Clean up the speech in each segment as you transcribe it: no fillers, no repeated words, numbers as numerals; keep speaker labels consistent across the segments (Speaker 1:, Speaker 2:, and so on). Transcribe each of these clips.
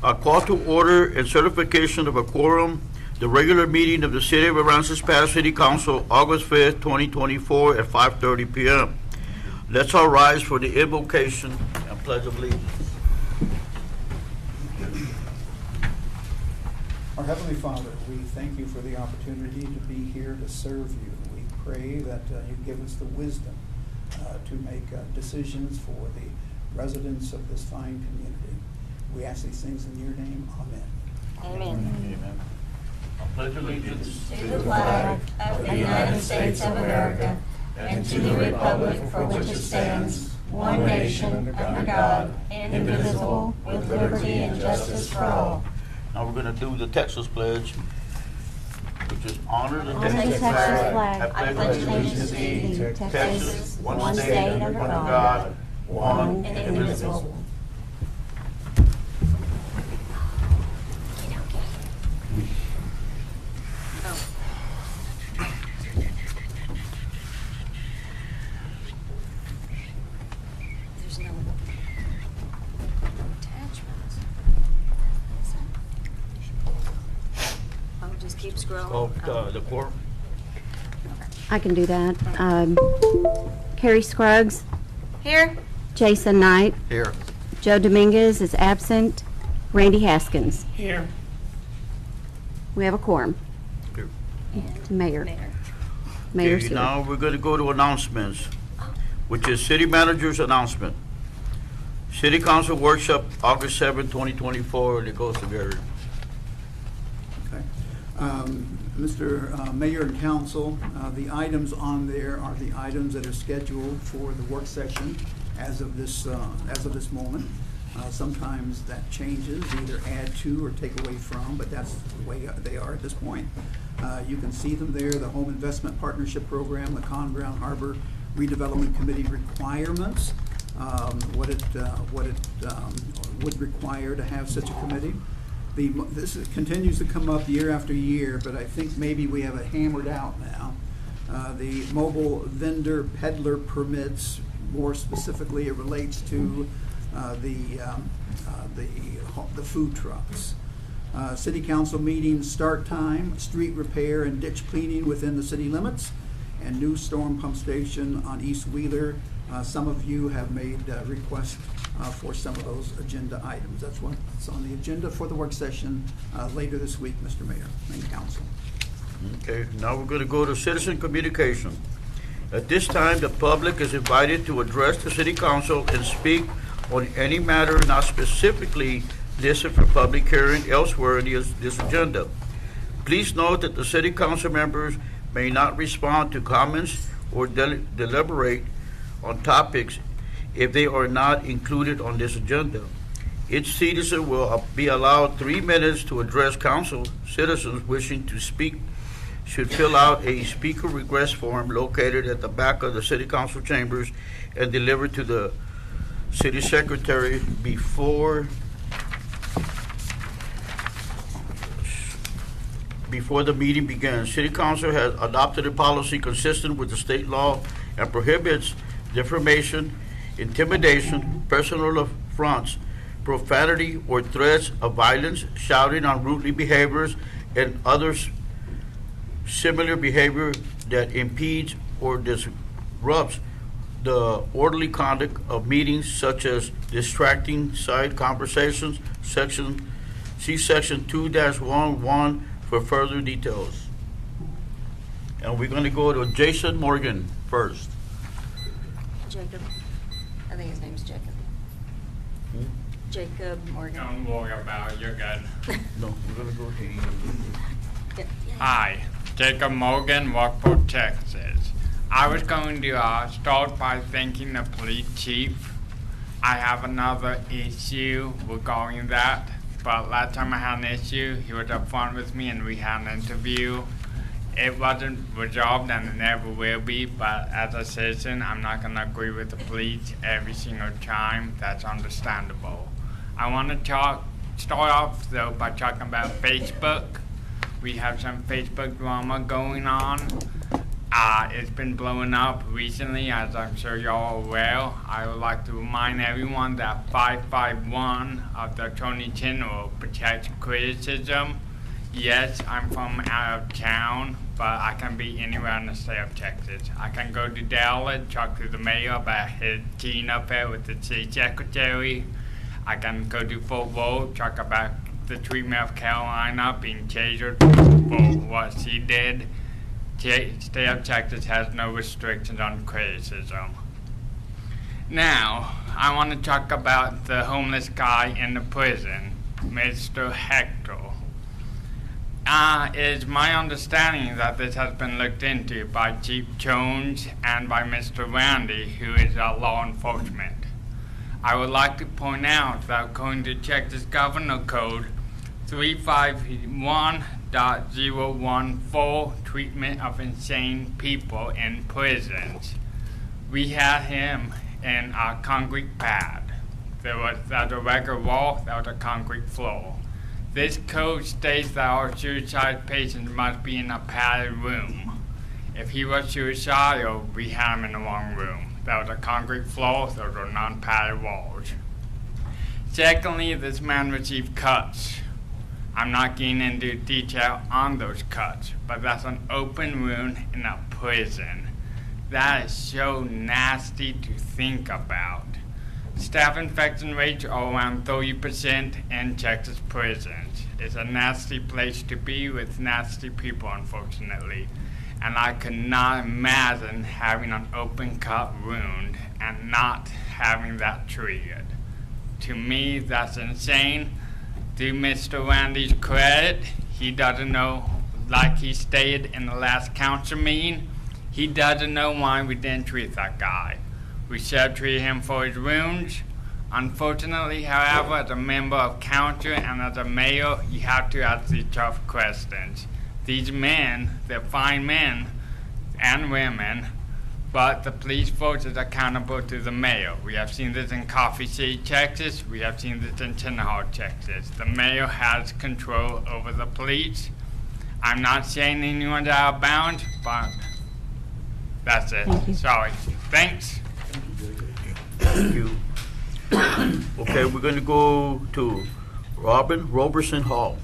Speaker 1: A call to order and certification of a quorum. The regular meeting of the City of Aransas Pass City Council, August 5th, 2024 at 5:30 p.m. Let's all rise for the invocation and pledge of allegiance.
Speaker 2: Our Heavenly Father, we thank you for the opportunity to be here to serve you. We pray that you give us the wisdom to make decisions for the residents of this fine community. We ask these things in your name. Amen.
Speaker 3: Amen.
Speaker 1: Amen. I pledge allegiance
Speaker 3: To the flag of the United States of America and to the republic for which it stands, one nation, under God, indivisible, with liberty and justice for all.
Speaker 1: Now we're going to do the Texas pledge, which is honor the
Speaker 4: Honor the
Speaker 1: Texas
Speaker 4: Texas
Speaker 1: flag.
Speaker 4: flag.
Speaker 1: I pledge allegiance to thee,
Speaker 4: Texas,
Speaker 1: one state under God, one
Speaker 3: and
Speaker 1: indivisible.
Speaker 3: indivisible. There's no attachments. Oh, just keep scrolling.
Speaker 1: Oh, the quorum?
Speaker 4: I can do that. Carrie Scruggs,
Speaker 3: Here.
Speaker 4: Jason Knight,
Speaker 1: Here.
Speaker 4: Joe Dominguez is absent, Randy Haskins.
Speaker 3: Here.
Speaker 4: We have a quorum.
Speaker 1: Here.
Speaker 4: Mayor.
Speaker 3: Mayor.
Speaker 4: Mayor
Speaker 1: Okay,
Speaker 4: Seward.
Speaker 1: now we're going to go to announcements, which is city manager's announcement. City council workshop, August 7, 2024, and it goes to Gary.
Speaker 2: Okay. Mr. Mayor and Council, the items on there are the items that are scheduled for the work session as of this moment. Sometimes that changes, either add to or take away from, but that's the way they are at this point. You can see them there, the Home Investment Partnership Program, the Con Brown Harbor Redevelopment Committee requirements, what it would require to have such a committee. This continues to come up year after year, but I think maybe we have it hammered out now. The mobile vendor peddler permits, more specifically, it relates to the food trucks. City council meeting start time, street repair and ditch cleaning within the city limits, and new storm pump station on East Wheeler. Some of you have made requests for some of those agenda items. That's what's on the agenda for the work session later this week, Mr. Mayor and Council.
Speaker 1: Okay, now we're going to go to citizen communication. At this time, the public is invited to address the city council and speak on any matter not specifically listed for public hearing elsewhere in this agenda. Please note that the city council members may not respond to comments or deliberate on topics if they are not included on this agenda. Each citizen will be allowed 3 minutes to address council. Citizens wishing to speak should fill out a speaker request form located at the back of the city council chambers and delivered to the city secretary before the meeting begins. City council has adopted a policy consistent with the state law and prohibits defamation, intimidation, personal affronts, profanity, or threats of violence, shouting, unruly behaviors, and others similar behavior that impedes or disrupts the orderly conduct of meetings, such as distracting side conversations. See section 2-11 for further details. And we're going to go to Jason Morgan first.
Speaker 3: Jacob. I think his name's Jacob. Jacob Morgan.
Speaker 5: Don't worry about it, you're good.
Speaker 1: No, we're going to go to
Speaker 3: Yeah.
Speaker 5: Hi, Jacob Morgan, Rockport, Texas. I was going to start by thanking the police chief. I have another issue regarding that, but last time I had an issue, he was up front with me and we had an interview. It wasn't resolved and it never will be, but as a citizen, I'm not going to agree with the police every single time. That's understandable. I want to start off though by talking about Facebook. We have some Facebook drama going on. It's been blowing up recently, as I'm sure y'all are aware. I would like to remind everyone that 551 of the Attorney General protects criticism. Yes, I'm from out of town, but I can be anywhere in the state of Texas. I can go to Dallas, talk to the mayor about his teen affair with the city secretary. I can go to Fort Worth, talk about the treatment of Carolina being tasered for what she did. State of Texas has no restrictions on criticism. Now, I want to talk about the homeless guy in the prison, Mr. Hector. It is my understanding that this has been looked into by Chief Jones and by Mr. Randy, who is law enforcement. I would like to point out that according to Texas Governor Code 351.014, treatment of insane people in prisons, we had him in a concrete pad. There was a regular wall, there was a concrete floor. This code states that our suicide patients must be in a padded room. If he was suicidal, we had him in the wrong room. There was a concrete floor, those were non-padded walls. Secondly, this man received cuts. I'm not getting into detail on those cuts, but that's an open wound in a prison. That is so nasty to think about. Staph infection rates are around 30% in Texas prisons. It's a nasty place to be with nasty people, unfortunately. And I could not imagine having an open cut wound and not having that treated. To me, that's insane. To Mr. Randy's credit, he doesn't know, like he stated in the last council meeting, he doesn't know why we didn't treat that guy. We should have treated him for his wounds. Unfortunately, however, as a member of council and as a mayor, you have to ask these tough questions. These men, they're fine men and women, but the police force is accountable to the mayor. We have seen this in Coffee City, Texas. We have seen this in Tennehaw, Texas. The mayor has control over the police. I'm not saying anyone's out of bounds, but that's it.
Speaker 4: Thank you.
Speaker 5: Sorry. Thanks.
Speaker 1: Thank you. Okay, we're going to go to Robin Roberson Hall.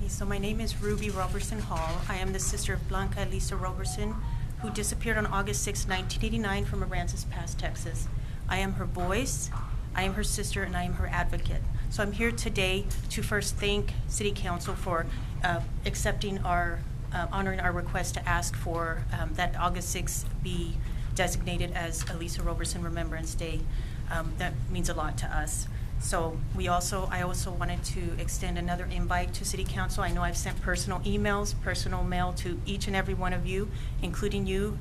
Speaker 6: So my name is Ruby Roberson Hall. I am the sister of Blanca Elisa Roberson, who disappeared on August 6, 1989 from Aransas Pass, Texas. I am her voice, I am her sister, and I am her advocate. So I'm here today to first thank City Council for accepting our, honoring our request to ask for that August 6th be designated as Elisa Roberson Remembrance Day. That means a lot to us. So I also wanted to extend another invite to City Council. I know I've sent personal emails, personal mail to each and every one of you, including you,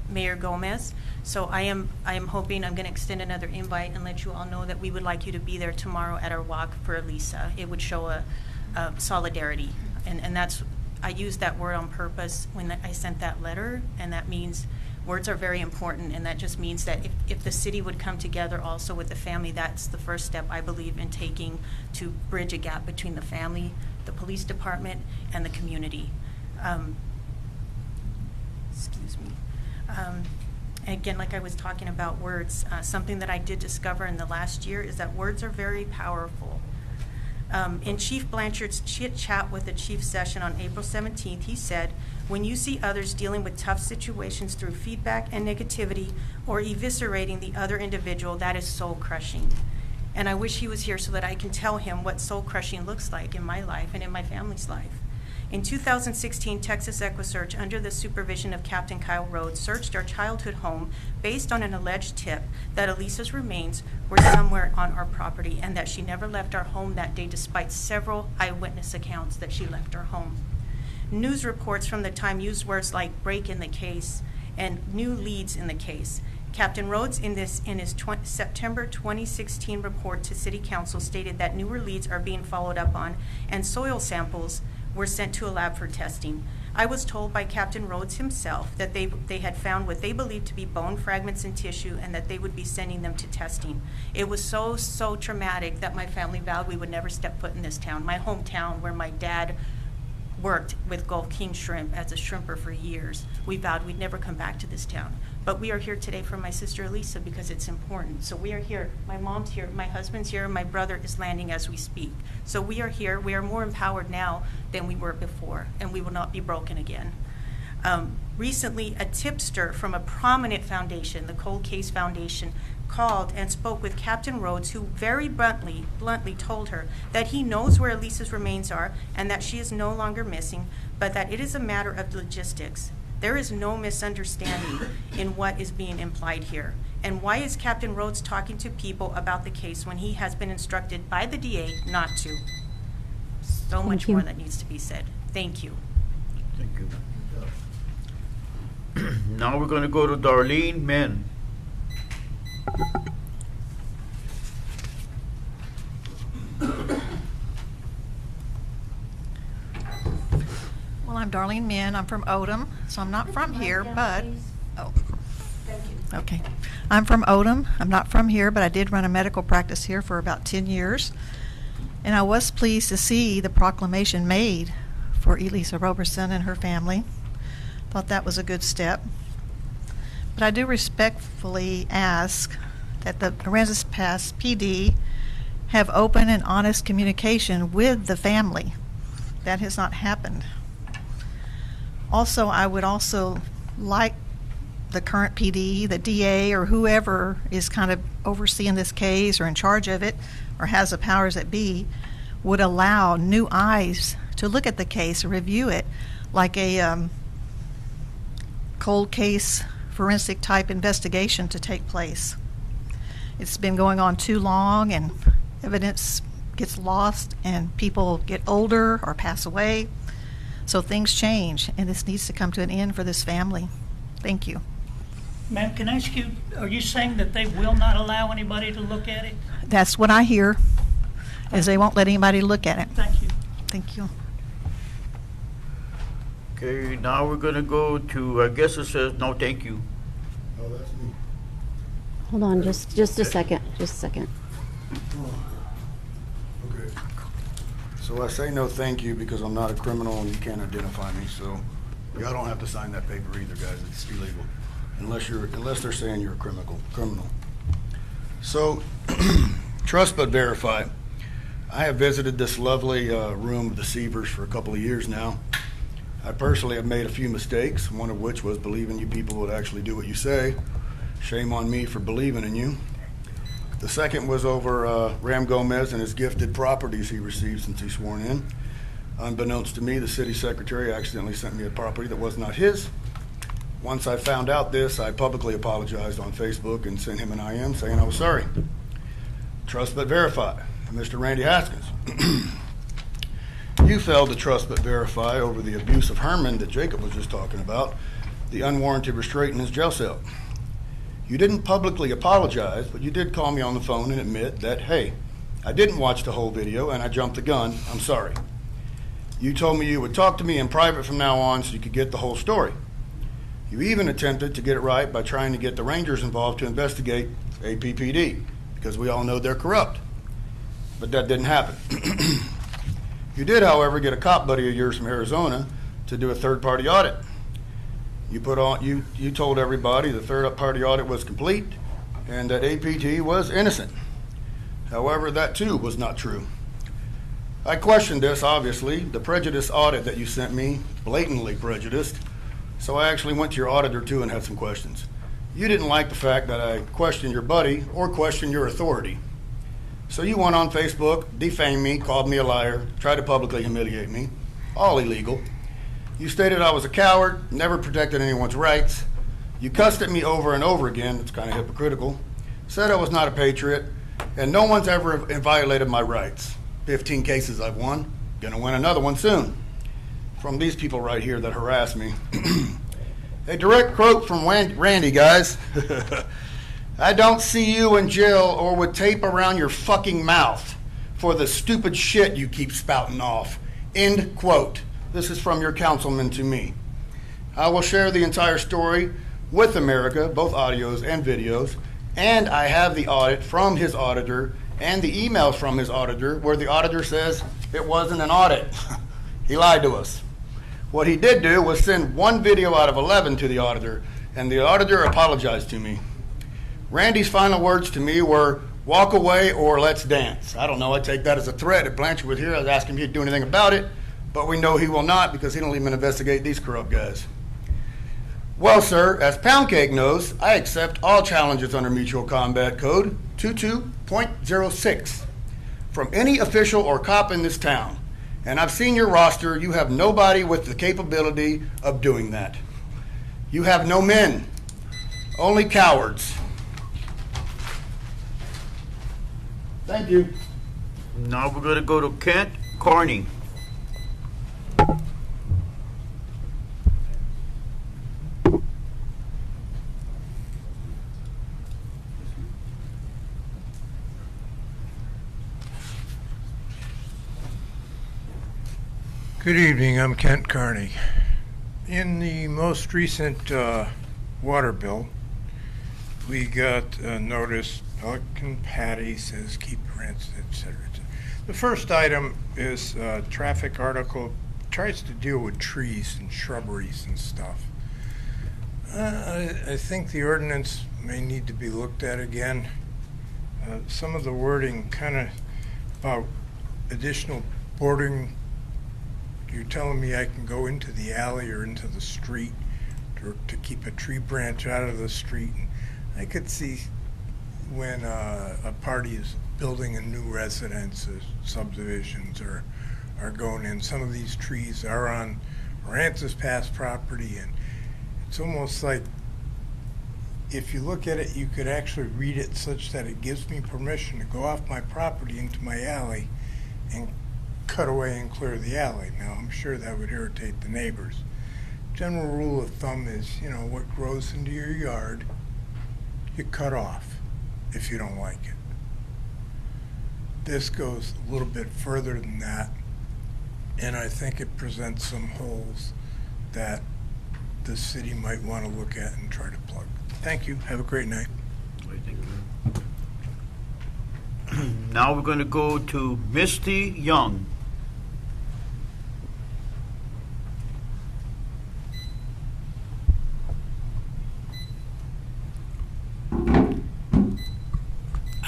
Speaker 6: Mayor Gomez. So I am hoping I'm going to extend another invite and let you all know that we would like you to be there tomorrow at our walk for Elisa. It would show a solidarity, and that's, I used that word on purpose when I sent that letter, and that means words are very important, and that just means that if the city would come together also with the family, that's the first step I believe in taking to bridge a gap between the family, the police department, and the community. Excuse me. Again, like I was talking about words, something that I did discover in the last year is that words are very powerful. In Chief Blanchard's chit chat with the chief session on April 17th, he said, "When you see others dealing with tough situations through feedback and negativity or eviscerating the other individual, that is soul crushing." And I wish he was here so that I can tell him what soul crushing looks like in my life and in my family's life. In 2016, Texas EquiSearch, under the supervision of Captain Kyle Rhodes, searched our childhood home based on an alleged tip that Elisa's remains were somewhere on our property and that she never left our home that day despite several eyewitness accounts that she left our home. News reports from the time used words like break in the case and new leads in the case. Captain Rhodes in his September 2016 report to City Council stated that newer leads are being followed up on and soil samples were sent to a lab for testing. I was told by Captain Rhodes himself that they had found what they believed to be bone fragments and tissue and that they would be sending them to testing. It was so traumatic that my family vowed we would never step foot in this town, my hometown where my dad worked with Gulf King Shrimp as a shrimper for years. We vowed we'd never come back to this town. But we are here today for my sister Elisa because it's important. So we are here. My mom's here, my husband's here, my brother is landing as we speak. So we are here. We are more empowered now than we were before, and we will not be broken again. Recently, a tipster from a prominent foundation, the Cold Case Foundation, called and spoke with Captain Rhodes, who very bluntly told her that he knows where Elisa's remains are and that she is no longer missing, but that it is a matter of logistics. There is no misunderstanding in what is being implied here. And why is Captain Rhodes talking to people about the case when he has been instructed by the DA not to? So much more that needs to be said. Thank you.
Speaker 1: Thank you. Now we're going to go to Darlene Men.
Speaker 7: Well, I'm Darlene Min. I'm from Odom, so I'm not from here, but... Oh. Okay. I'm from Odom. I'm not from here, but I did run a medical practice here for about 10 years. And I was pleased to see the proclamation made for Elisa Roberson and her family. Thought that was a good step. But I do respectfully ask that the Aransas Pass PD have open and honest communication with the family. That has not happened. Also, I would also like the current PD, the DA, or whoever is kind of overseeing this case or in charge of it or has the powers that be, would allow new eyes to look at the case and review it like a cold case forensic type investigation to take place. It's been going on too long and evidence gets lost and people get older or pass away. So things change, and this needs to come to an end for this family. Thank you.
Speaker 8: Ma'am, can I ask you, are you saying that they will not allow anybody to look at it?
Speaker 7: That's what I hear, is they won't let anybody look at it.
Speaker 8: Thank you.
Speaker 7: Thank you.
Speaker 1: Okay, now we're going to go to, I guess it says no thank you.
Speaker 9: Oh, that's me.
Speaker 4: Hold on, just a second, just a second.
Speaker 9: Okay. So I say no thank you because I'm not a criminal and you can't identify me, so y'all don't have to sign that paper either, guys. It's illegal. Unless they're saying you're a criminal. So, trust but verify. I have visited this lovely room of deceivers for a couple of years now. I personally have made a few mistakes, one of which was believing you people would actually do what you say. Shame on me for believing in you. The second was over Ram Gomez and his gifted properties he received since he sworn in. Unbeknownst to me, the city secretary accidentally sent me a property that was not his. Once I found out this, I publicly apologized on Facebook and sent him an IM saying I was sorry. Trust but verify. Mr. Randy Haskins, you failed to trust but verify over the abuse of Herman that Jacob was just talking about, the unwarranted restraint in his jail cell. You didn't publicly apologize, but you did call me on the phone and admit that, hey, I didn't watch the whole video and I jumped the gun. I'm sorry. You told me you would talk to me in private from now on so you could get the whole story. You even attempted to get it right by trying to get the Rangers involved to investigate APPD, because we all know they're corrupt. But that didn't happen. You did, however, get a cop buddy of yours from Arizona to do a third-party audit. You told everybody the third-party audit was complete and that APT was innocent. However, that too was not true. I questioned this, obviously. The prejudice audit that you sent me, blatantly prejudiced, so I actually went to your auditor too and had some questions. You didn't like the fact that I questioned your buddy or questioned your authority. So you went on Facebook, defamed me, called me a liar, tried to publicly humiliate me, all illegal. You stated I was a coward, never protected anyone's rights. You cussed at me over and over again, it's kind of hypocritical. Said I was not a patriot, and no one's ever violated my rights. 15 cases I've won, gonna win another one soon. From these people right here that harass me. A direct quote from Randy, guys. I don't see you in jail or with tape around your fucking mouth for the stupid shit you keep spouting off. End quote. This is from your councilman to me. I will share the entire story with America, both audios and videos, and I have the audit from his auditor and the emails from his auditor where the auditor says it wasn't an audit. He lied to us. What he did do was send one video out of 11 to the auditor, and the auditor apologized to me. Randy's final words to me were, walk away or let's dance. I don't know, I take that as a threat. If Blanchard was here, I'd ask him if he'd do anything about it, but we know he will not because he don't even investigate these corrupt guys. Well, sir, as Pound Cake knows, I accept all challenges under Mutual Combat Code 22.06 from any official or cop in this town. And I've seen your roster. You have nobody with the capability of doing that. You have no men, only cowards. Thank you.
Speaker 1: Now we're going to go to Kent Carney.
Speaker 10: Good evening, I'm Kent Carney. In the most recent water bill, we got a notice, Pelican Patty says keep rents, etc. The first item is a traffic article, tries to deal with trees and shrubberies and stuff. I think the ordinance may need to be looked at again. Some of the wording kind of about additional bordering. You're telling me I can go into the alley or into the street to keep a tree branch out of the street. I could see when a party is building a new residence or subdivisions are going in. Some of these trees are on Aransas Pass property, and it's almost like if you look at it, you could actually read it such that it gives me permission to go off my property into my alley and cut away and clear the alley. Now, I'm sure that would irritate the neighbors. General rule of thumb is, what grows into your yard, you cut off if you don't like it. This goes a little bit further than that, and I think it presents some holes that the city might want to look at and try to plug. Thank you. Have a great night.
Speaker 1: Now we're going to go to Misty Young.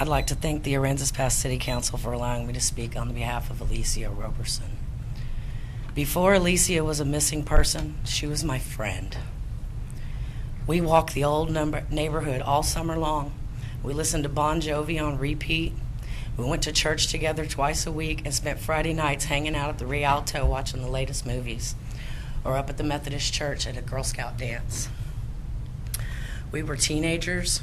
Speaker 11: I'd like to thank the Aransas Pass City Council for allowing me to speak on behalf of Alicia Roberson. Before Alicia was a missing person, she was my friend. We walked the old neighborhood all summer long. We listened to Bon Jovi on repeat. We went to church together twice a week and spent Friday nights hanging out at the Rialto watching the latest movies, or up at the Methodist Church at a Girl Scout dance. We were teenagers,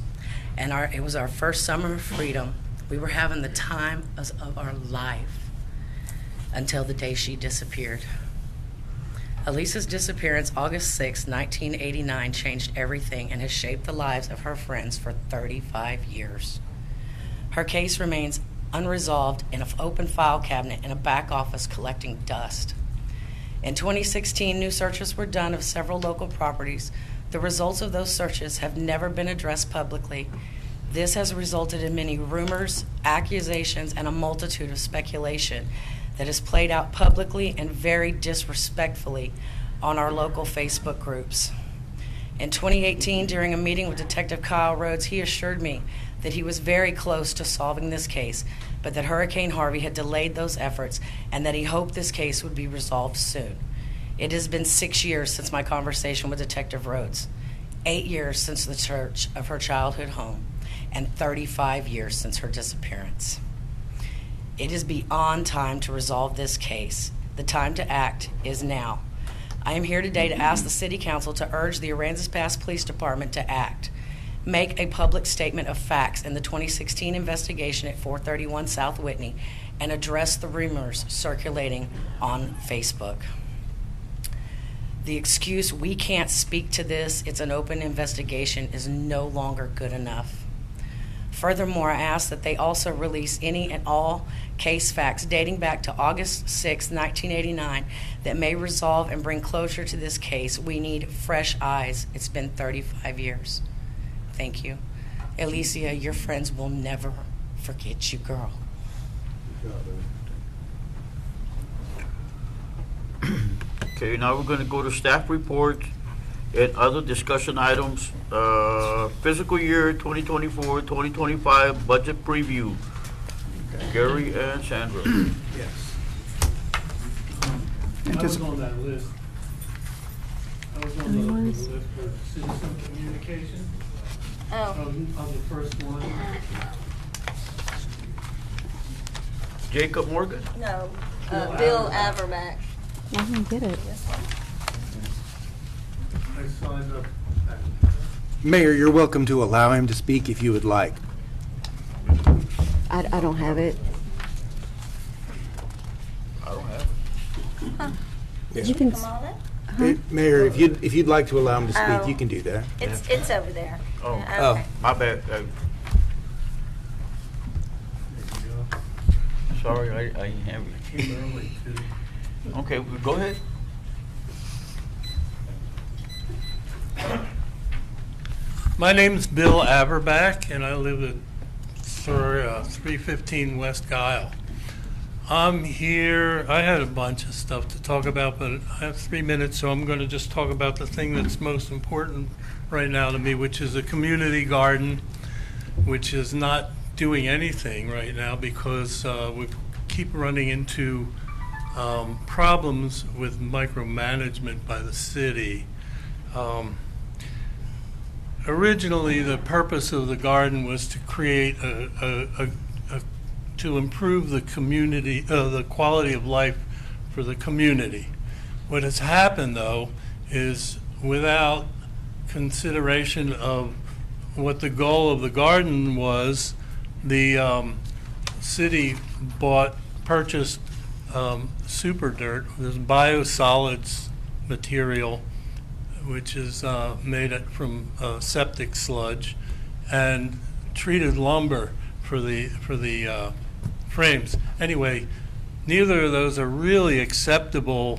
Speaker 11: and it was our first summer of freedom. We were having the time of our life until the day she disappeared. Elisa's disappearance, August 6, 1989, changed everything and has shaped the lives of her friends for 35 years. Her case remains unresolved in an open file cabinet in a back office collecting dust. In 2016, new searches were done of several local properties. The results of those searches have never been addressed publicly. This has resulted in many rumors, accusations, and a multitude of speculation that is played out publicly and very disrespectfully on our local Facebook groups. In 2018, during a meeting with Detective Kyle Rhodes, he assured me that he was very close to solving this case, but that Hurricane Harvey had delayed those efforts and that he hoped this case would be resolved soon. It has been 6 years since my conversation with Detective Rhodes, 8 years since the search of her childhood home, and 35 years since her disappearance. It is beyond time to resolve this case. The time to act is now. I am here today to ask the City Council to urge the Aransas Pass Police Department to act. Make a public statement of facts in the 2016 investigation at 431 South Whitney and address the rumors circulating on Facebook. The excuse, we can't speak to this, it's an open investigation, is no longer good enough. Furthermore, I ask that they also release any and all case facts dating back to August 6, 1989 that may resolve and bring closure to this case. We need fresh eyes. It's been 35 years. Thank you. Alicia, your friends will never forget you, girl.
Speaker 1: Okay, now we're going to go to staff report and other discussion items. Fiscal year 2024-2025 budget preview. Gary and Sandra.
Speaker 2: Yes.
Speaker 12: I was on that list. I was on the list for citizen communication. Of the first one.
Speaker 1: Jacob Morgan.
Speaker 3: No,
Speaker 12: Bill
Speaker 3: Averback.
Speaker 4: I didn't get it.
Speaker 12: I signed up.
Speaker 13: Mayor, you're welcome to allow him to speak if you would like.
Speaker 4: I don't have it.
Speaker 1: I don't have it.
Speaker 13: Yes.
Speaker 4: You can,
Speaker 13: Mayor, if you'd like to allow him to speak, you can do that.
Speaker 3: It's over there.
Speaker 1: Oh,
Speaker 13: Oh.
Speaker 1: my bad. Sorry, I didn't have it.
Speaker 12: Came early too.
Speaker 1: Okay, go ahead.
Speaker 12: My name's Bill Averback, and I live at 315 West Guile. I'm here. I had a bunch of stuff to talk about, but I have 3 minutes, so I'm going to just talk about the thing that's most important right now to me, which is a community garden, which is not doing anything right now because we keep running into problems with micromanagement by the city. Originally, the purpose of the garden was to create to improve the community, the quality of life for the community. What has happened, though, is without consideration of what the goal of the garden was, the city purchased super dirt, this biosolids material, which is made from septic sludge, and treated lumber for the frames. Anyway, neither of those are really acceptable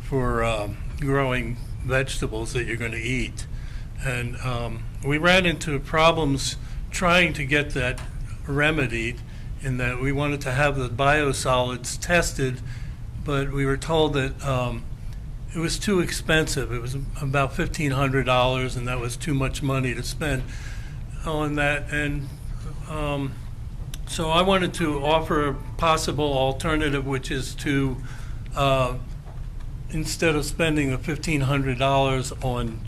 Speaker 12: for growing vegetables that you're going to eat. And we ran into problems trying to get that remedied, in that we wanted to have the biosolids tested, but we were told that it was too expensive. It was about $1,500, and that was too much money to spend on that. And so I wanted to offer a possible alternative, which is to, instead of spending the $1,500 on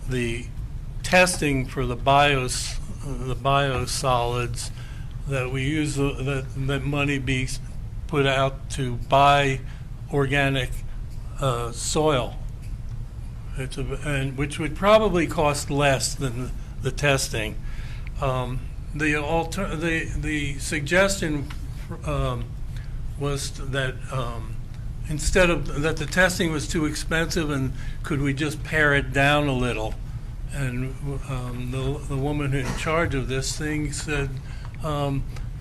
Speaker 12: the testing for the biosolids, that we use that money be put out to buy organic soil, which would probably cost less than the testing. The suggestion was that instead of that, the testing was too expensive, and could we just pare it down a little? And the woman in charge of this thing said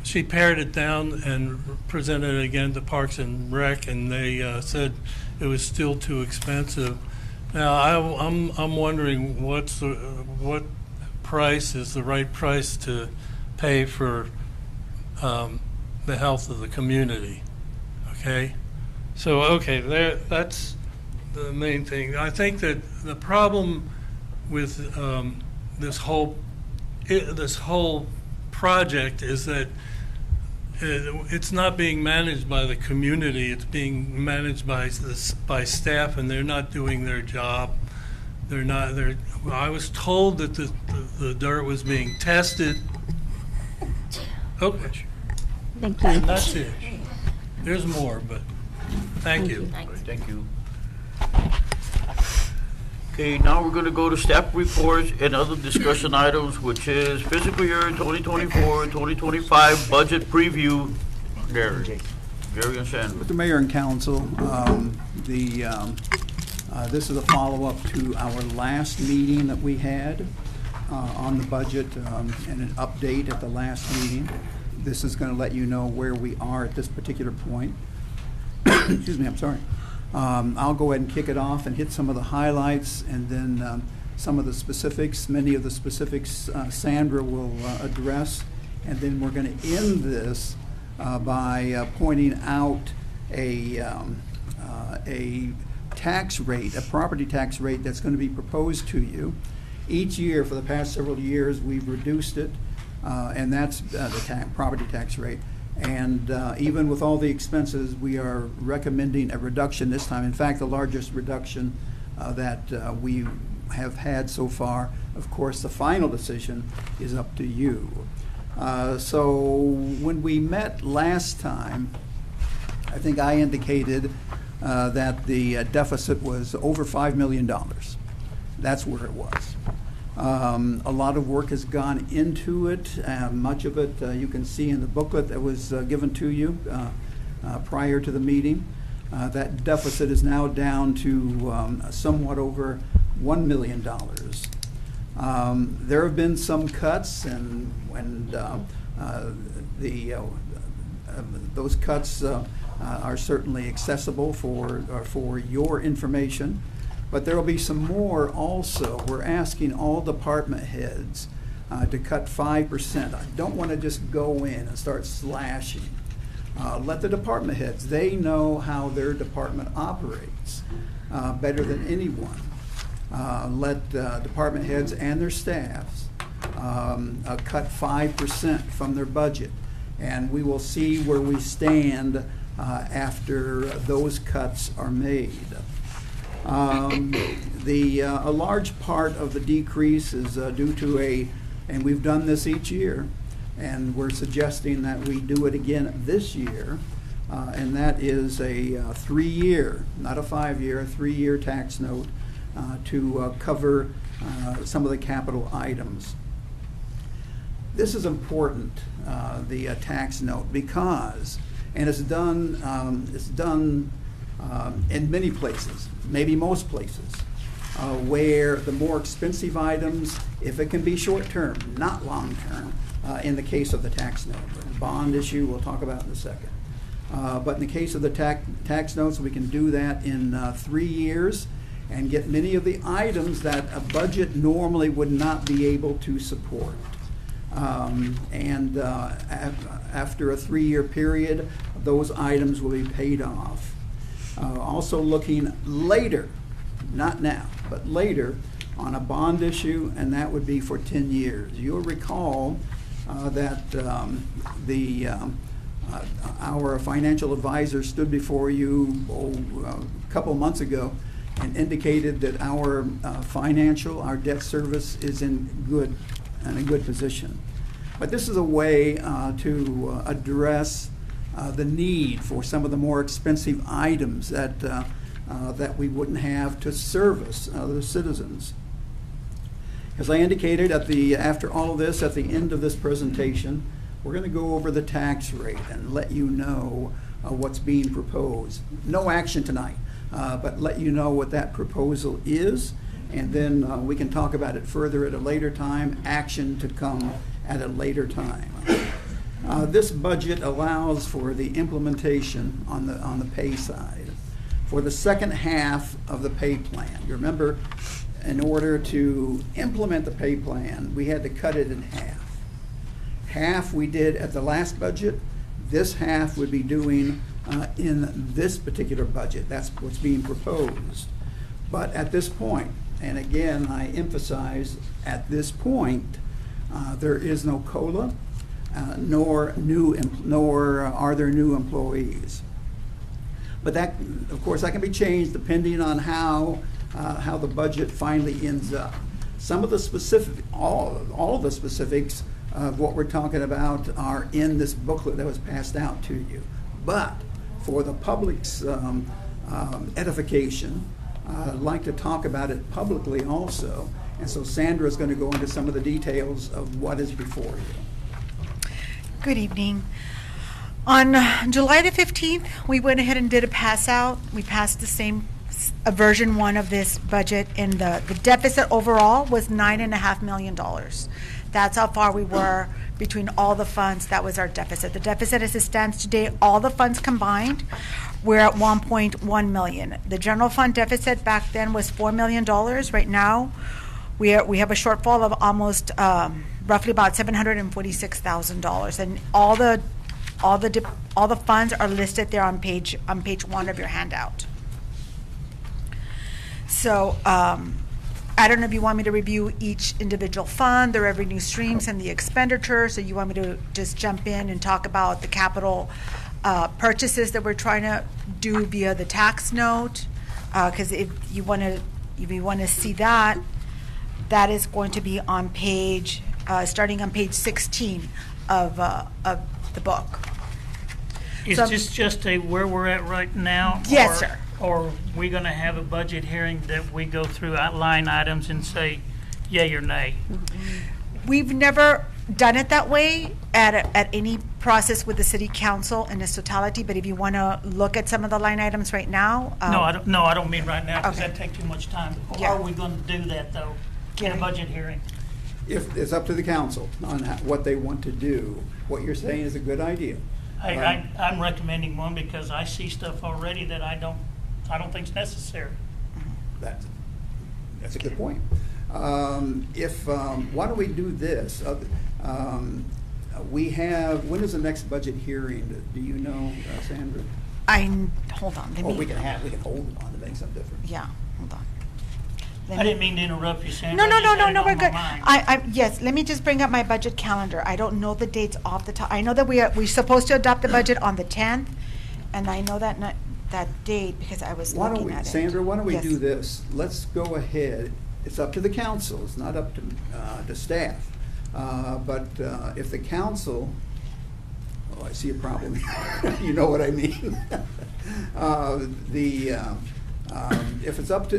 Speaker 12: she pared it down and presented it again to Parks and Rec, and they said it was still too expensive. Now I'm wondering what price is the right price to pay for the health of the community. Okay, so that's the main thing. I think that the problem with this whole project is that it's not being managed by the community. It's being managed by staff, and they're not doing their job. I was told that the dirt was being tested. Okay.
Speaker 4: thank you.
Speaker 12: And that's it. There's more, but thank you.
Speaker 1: Thank you. Okay, now we're going to go to staff reports and other discussion items, which is fiscal year 2024-2025 budget preview. Gary and Sandra.
Speaker 2: Mr. Mayor and Council, this is a follow-up to our last meeting that we had. on the budget and an update at the last meeting. This is going to let you know where we are at this particular point. Excuse me, I'm sorry. I'll go ahead and kick it off and hit some of the highlights, and then some of the specifics. Many of the specifics Sandra will address, and then we're going to end this by pointing out a tax rate, a property tax rate that's going to be proposed to you. Each year for the past several years, we've reduced it, and that's the property tax rate. And even with all the expenses, we are recommending a reduction this time. In fact, the largest reduction that we have had so far. Of course, the final decision is up to you. So when we met last time, I think I indicated that the deficit was over $5 million. That's where it was. A lot of work has gone into it. Much of it you can see in the booklet that was given to you prior to the meeting. That deficit is now down to somewhat over $1 million. There have been some cuts, and those cuts are certainly accessible for your information. But there will be some more also. We're asking all department heads to cut 5%. I don't want to just go in and start slashing. Let the department heads, they know how their department operates better than anyone. Let department heads and their staffs cut 5% from their budget. And we will see where we stand after those cuts are made. A large part of the decrease is due to and we've done this each year, and we're suggesting that we do it again this year, and that is a 3-year, not a 5-year, a 3-year tax note to cover some of the capital items. This is important, the tax note, because, and it's done in many places, maybe most places, where the more expensive items, if it can be short-term, not long-term, in the case of the tax note. The bond issue we'll talk about in a second. But in the case of the tax notes, we can do that in 3 years and get many of the items that a budget normally would not be able to support. After a 3-year period, those items will be paid off. Also looking later, not now, but later, on a bond issue, and that would be for 10 years. You'll recall that our financial advisor stood before you a couple months ago and indicated that our our debt service is in a good position. But this is a way to address the need for some of the more expensive items that we wouldn't have to service the citizens. As I indicated, after all of this, at the end of this presentation, we're going to go over the tax rate and let you know what's being proposed. No action tonight, but let you know what that proposal is, and then we can talk about it further at a later time, action to come at a later time. This budget allows for the implementation on the pay side for the second half of the pay plan. You remember, in order to implement the pay plan, we had to cut it in half. Half we did at the last budget. This half would be doing in this particular budget. That's what's being proposed. But at this point, and again, I emphasize, at this point, there is no COLA, nor are there new employees. But that, of course, that can be changed depending on how the budget finally ends up. Some of the specific, all of the specifics of what we're talking about are in this booklet that was passed out to you. But for the public's edification, I'd like to talk about it publicly also. And so Sandra is going to go into some of the details of what is before you.
Speaker 14: Good evening. On July the 15th, we went ahead and did a pass out. We passed the same a version 1 of this budget, and the deficit overall was $9.5 million. That's how far we were between all the funds. That was our deficit. The deficit as it stands today, all the funds combined, we're at 1.1 million. The general fund deficit back then was $4 million. Right now, we have a shortfall of almost roughly about $746,000, and all the funds are listed there on page 1 of your handout. So I don't know if you want me to review each individual fund, the revenue streams, and the expenditures, or you want me to just jump in and talk about the capital purchases that we're trying to do via the tax note, because if you want to see that, that is going to be on page, starting on page 16 of the book.
Speaker 8: Is this just a where we're at right now?
Speaker 14: Yes, sir.
Speaker 8: Or are we going to have a budget hearing that we go through line items and say yay or nay?
Speaker 14: We've never done it that way at any process with the city council in its totality, but if you want to look at some of the line items right now.
Speaker 8: No, I don't mean right now, because
Speaker 14: Okay.
Speaker 8: that'd take too much time.
Speaker 14: Yeah.
Speaker 8: Are we going to do that, though, in a budget hearing?
Speaker 2: If, it's up to the council on what they want to do. What you're saying is a good idea.
Speaker 8: I'm recommending one because I see stuff already that I don't think's necessary.
Speaker 2: That's a good point. Why don't we do this? When is the next budget hearing? Do you know, Sandra?
Speaker 14: Hold on.
Speaker 2: We can hold it on to make something different.
Speaker 14: Yeah, hold on.
Speaker 8: I didn't mean to interrupt you, Sandra.
Speaker 14: No,
Speaker 8: I just had it
Speaker 14: we're
Speaker 8: on my
Speaker 14: good.
Speaker 8: mind.
Speaker 14: Yes, let me just bring up my budget calendar. I don't know the dates off the top. I know that we're supposed to adopt the budget on the 10th, and I know that date because I was looking at it.
Speaker 2: Sandra, why don't we
Speaker 14: Yes.
Speaker 2: do this? Let's go ahead. It's up to the council. It's not up to staff. But if the council, I see a problem. You know what I mean. If it's up to,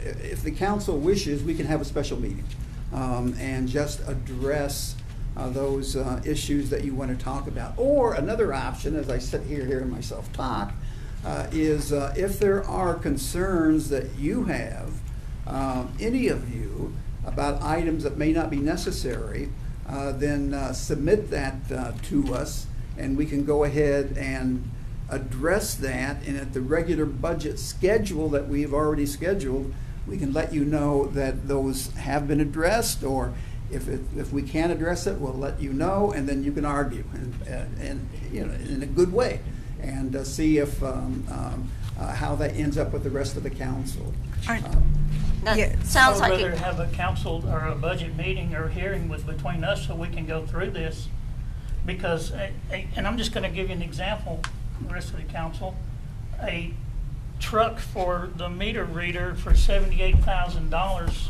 Speaker 2: if the council wishes, we can have a special meeting and just address those issues that you want to talk about. Or another option, as I sit here hearing myself talk, is if there are concerns that you have, any of you, about items that may not be necessary, then submit that to us, and we can go ahead and address that. And at the regular budget schedule that we've already scheduled, we can let you know that those have been addressed, or if we can't address it, we'll let you know, and then you can argue and you know, in a good way, and see if how that ends up with the rest of the council.
Speaker 3: That sounds
Speaker 8: I
Speaker 3: like
Speaker 8: would rather have a council or a budget meeting or hearing between us so we can go through this. Because, and I'm just going to give you an example, the rest of the council, a truck for the meter reader for $78,000.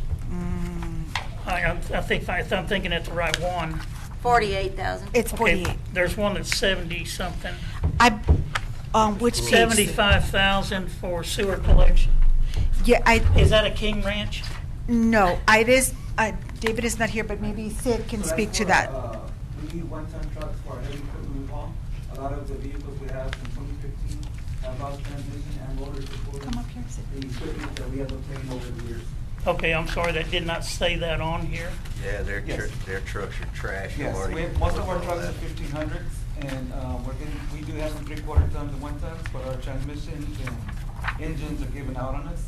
Speaker 8: I think if I'm thinking at the right one.
Speaker 3: 48,000.
Speaker 14: It's 48.
Speaker 8: Okay, there's one that's 70 something.
Speaker 14: Which page?
Speaker 8: 75,000 for sewer collection.
Speaker 14: Yeah,
Speaker 8: Is that a King Ranch?
Speaker 14: No, David is not here, but maybe Sid can speak to that.
Speaker 15: We need one-ton trucks for our heavy equipment we haul. A lot of the vehicles we have from 2015 have lost transmission and motors before them.
Speaker 14: Come up here, Sid.
Speaker 15: The equipment that we have obtained over the years.
Speaker 8: Okay, I'm sorry, that did not say that on here.
Speaker 16: Yeah, their trucks are trash.
Speaker 15: Yes, most of our trucks are 1500s, and we do have some 3/4 tons and 1 tons, but our transmissions and engines are giving out on us.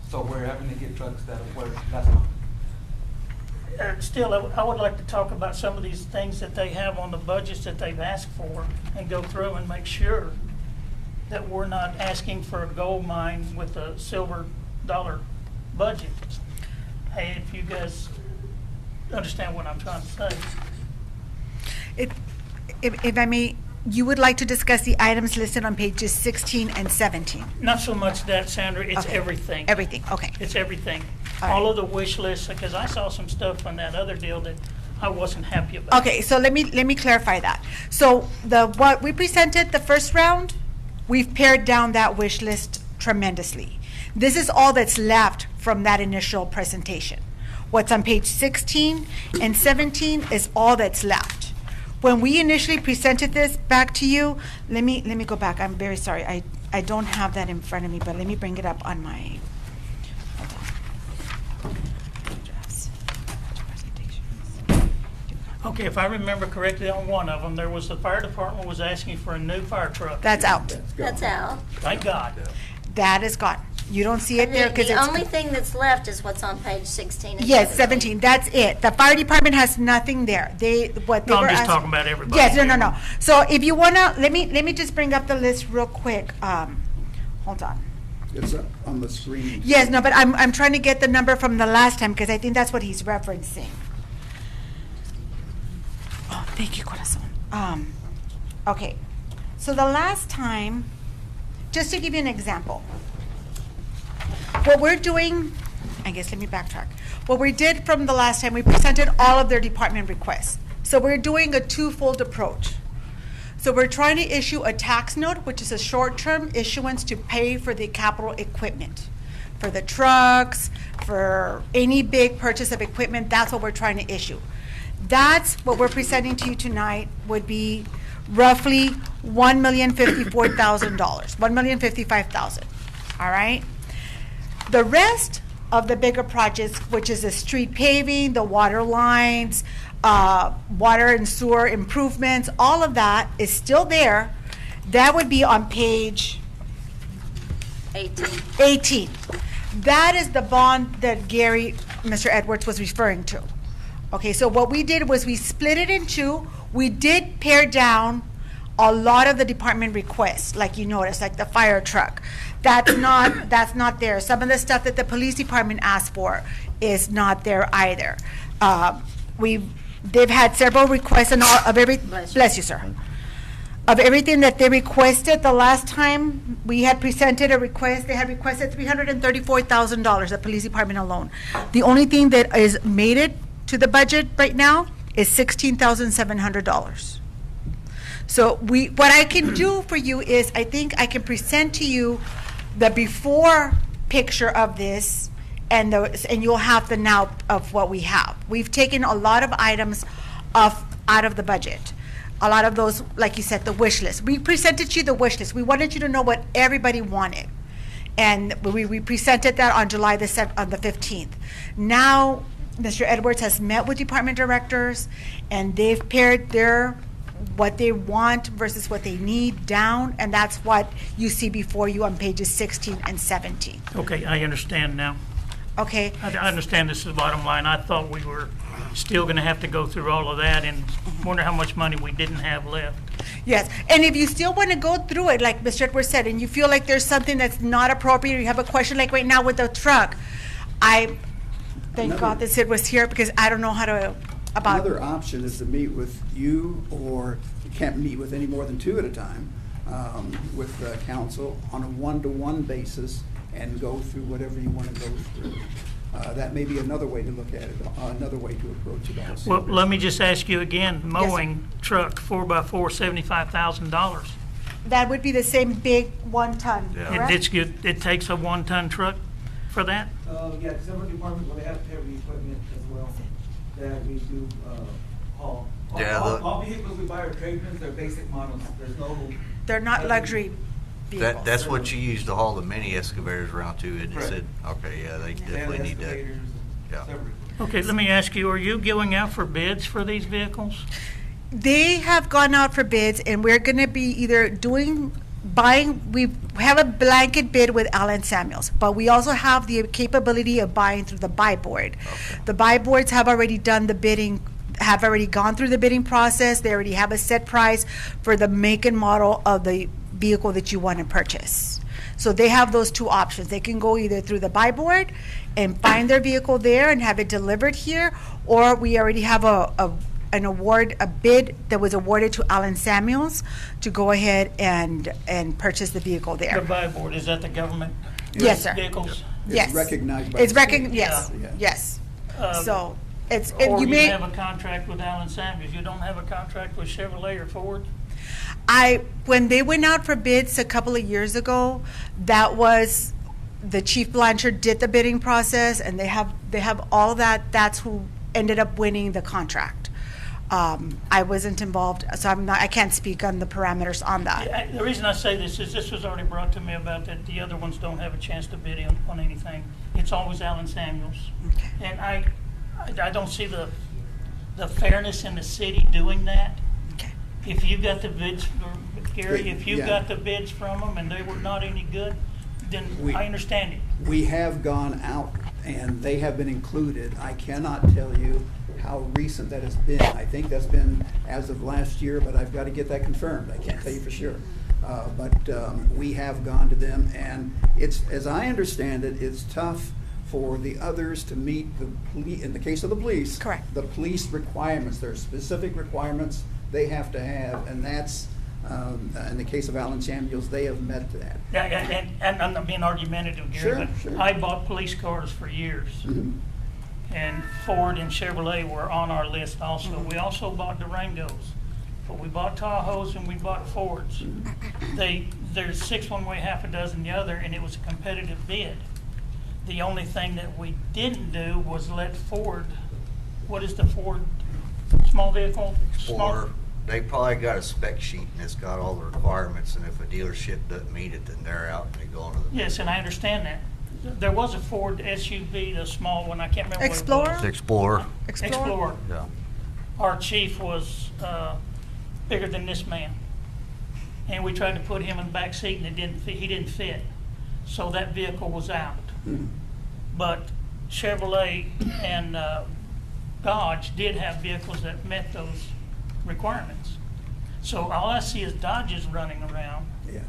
Speaker 15: So we're having to get trucks that work less long.
Speaker 8: Still, I would like to talk about some of these things that they have on the budgets that they've asked for and go through and make sure that we're not asking for a gold mine with a silver dollar budget. Hey, if you guys understand what I'm trying to say.
Speaker 14: If I may, you would like to discuss the items listed on pages 16 and 17?
Speaker 8: Not so much that, Sandra, it's
Speaker 14: Okay.
Speaker 8: everything.
Speaker 14: Everything, okay.
Speaker 8: It's everything.
Speaker 14: All
Speaker 8: All
Speaker 14: right.
Speaker 8: of the wish lists, because I saw some stuff on that other deal that I wasn't happy about.
Speaker 14: Okay, so let me clarify that. So what we presented the first round, we've pared down that wish list tremendously. This is all that's left from that initial presentation. What's on page 16 and 17 is all that's left. When we initially presented this back to you, let me go back. I'm very sorry. I I don't have that in front of me, but let me bring it up on my, hold on. Drafts, presentations.
Speaker 8: Okay, if I remember correctly on one of them, there was the fire department was asking for a new fire truck.
Speaker 14: That's out.
Speaker 3: That's out.
Speaker 8: Thank God.
Speaker 14: That is gone. You don't see it there because
Speaker 3: The
Speaker 14: it's.
Speaker 3: only thing that's left is what's on page 16 and
Speaker 14: Yes, 17, that's it. The fire department has nothing there. What they
Speaker 8: No,
Speaker 14: were
Speaker 8: I'm just
Speaker 14: asking.
Speaker 8: talking about everybody.
Speaker 14: Yes, no. So if you wanna, let me just bring up the list real quick. Hold on.
Speaker 2: It's up on the screen.
Speaker 14: Yes, no, but I'm trying to get the number from the last time, because I think that's what he's referencing. Oh, thank you, corazón. Okay, so the last time, just to give you an example, what we're doing, I guess, let me backtrack. What we did from the last time, we presented all of their department requests. So we're doing a twofold approach. So we're trying to issue a tax note, which is a short-term issuance to pay for the capital equipment. For the trucks, for any big purchase of equipment, that's what we're trying to issue. That's what we're presenting to you tonight, would be roughly $1,054,000, $1,055,000, all right? The rest of the bigger projects, which is the street paving, the water lines, water and sewer improvements, all of that is still there. That would be on page 18. That is the bond that Gary, Mr. Edwards, was referring to. Okay, so what we did was we split it in two. We did pare down a lot of the department requests, like you noticed, like the fire truck. That's not there. Some of the stuff that the police department asked for is not there either. They've had several requests and all of every, bless you, sir. Of everything that they requested the last time, we had presented a request, they had requested $334,000, the police department alone. The only thing that is made it to the budget right now is $16,700. So what I can do for you is, I think I can present to you the before picture of this, and you'll have the now of what we have. We've taken a lot of items out of the budget. A lot of those, like you said, the wish list. We presented you the wish list. We wanted you to know what everybody wanted. And we presented that on July the 15th. Now, Mr. Edwards has met with department directors, and they've pared what they want versus what they need down, and that's what you see before you on pages 16 and 17.
Speaker 8: Okay, I understand now.
Speaker 14: Okay.
Speaker 8: I understand this is the bottom line. I thought we were still going to have to go through all of that and wonder how much money we didn't have left.
Speaker 14: Yes, and if you still want to go through it, like Mr. Edwards said, and you feel like there's something that's not appropriate, or you have a question like right now with the truck, thank God that Sid was here, because I don't know how to
Speaker 2: Another option is to meet with you, or you can't meet with any more than two at a time, with council on a one-to-one basis and go through whatever you want to go through. That may be another way to look at it, another way to approach it also.
Speaker 8: Well, let me just ask you again, mowing truck 4x4, $75,000.
Speaker 14: That would be the same big 1 ton, correct?
Speaker 8: It takes a 1 ton truck for that?
Speaker 15: Yeah, several departments, well, they have heavy equipment as well that we do haul. All vehicles we buy are tradesmen, they're basic models. There's no.
Speaker 14: They're not luxury vehicles.
Speaker 16: That's what you use to haul the mini excavators around to, and it said, okay, yeah, they definitely need that. Yeah.
Speaker 8: Okay, let me ask you, are you going out for bids for these vehicles?
Speaker 14: They have gone out for bids, and we're going to be either buying, we have a blanket bid with Allen Samuels, but we also have the capability of buying through the buy board. Okay. The buy boards have already done the bidding, have already gone through the bidding process. They already have a set price for the make and model of the vehicle that you want to purchase. So they have those two options. They can go either through the buy board and find their vehicle there and have it delivered here, or we already have a bid that was awarded to Allen Samuels to go ahead and purchase the vehicle there.
Speaker 8: The buy board, is that the government?
Speaker 14: Yes, sir.
Speaker 8: Vehicles?
Speaker 14: Yes.
Speaker 2: It's recognized by
Speaker 14: It's
Speaker 2: the state.
Speaker 14: yes,
Speaker 2: Yeah.
Speaker 14: yes. So it's,
Speaker 8: Or
Speaker 14: you
Speaker 8: you
Speaker 14: may,
Speaker 8: have a contract with Allen Samuels. You don't have a contract with Chevrolet or Ford?
Speaker 14: when they went out for bids a couple of years ago, that was, the Chief Blanchard did the bidding process, and they have all that. That's who ended up winning the contract. I wasn't involved, so I can't speak on the parameters on that.
Speaker 8: The reason I say this is this was already brought to me about that the other ones don't have a chance to bid on anything. It's always Allen Samuels.
Speaker 14: Okay.
Speaker 8: And I don't see the fairness in the city doing that.
Speaker 14: Okay.
Speaker 8: If you got the bids, Gary, if you
Speaker 2: Yeah.
Speaker 8: got the bids from them and they were not any good, then I understand it.
Speaker 2: We have gone out and they have been included. I cannot tell you how recent that has been. I think that's been as of last year, but I've got to get that confirmed. I can't tell you for sure. But we have gone to them, and it's, as I understand it, it's tough for the others to meet in the case of the police.
Speaker 14: Correct.
Speaker 2: The police requirements. There are specific requirements they have to have, and that's, in the case of Allen Samuels, they have met that.
Speaker 8: Yeah, and I'm not being argumentative, Gary,
Speaker 2: Sure,
Speaker 8: but
Speaker 2: sure.
Speaker 8: I bought police cars for years.
Speaker 2: Mhm.
Speaker 8: And Ford and Chevrolet were on our list also. We also bought Durangos, but we bought Tahoes and we bought Fords. There's 6 one way, half a dozen the other, and it was a competitive bid. The only thing that we didn't do was let Ford, what is the Ford small vehicle?
Speaker 16: Or they probably got a spec sheet and it's got all the requirements, and if a dealership doesn't meet it, then they're out and they go into the.
Speaker 8: Yes, and I understand that. There was a Ford SUV, the small one, I can't remember
Speaker 14: Explorer?
Speaker 8: what it was.
Speaker 16: Explorer.
Speaker 8: Explorer.
Speaker 16: Yeah.
Speaker 8: Our chief was bigger than this man. And we tried to put him in the back seat and he didn't fit. So that vehicle was out. But Chevrolet and Dodge did have vehicles that met those requirements. So all I see is Dodges running around.
Speaker 2: Yeah.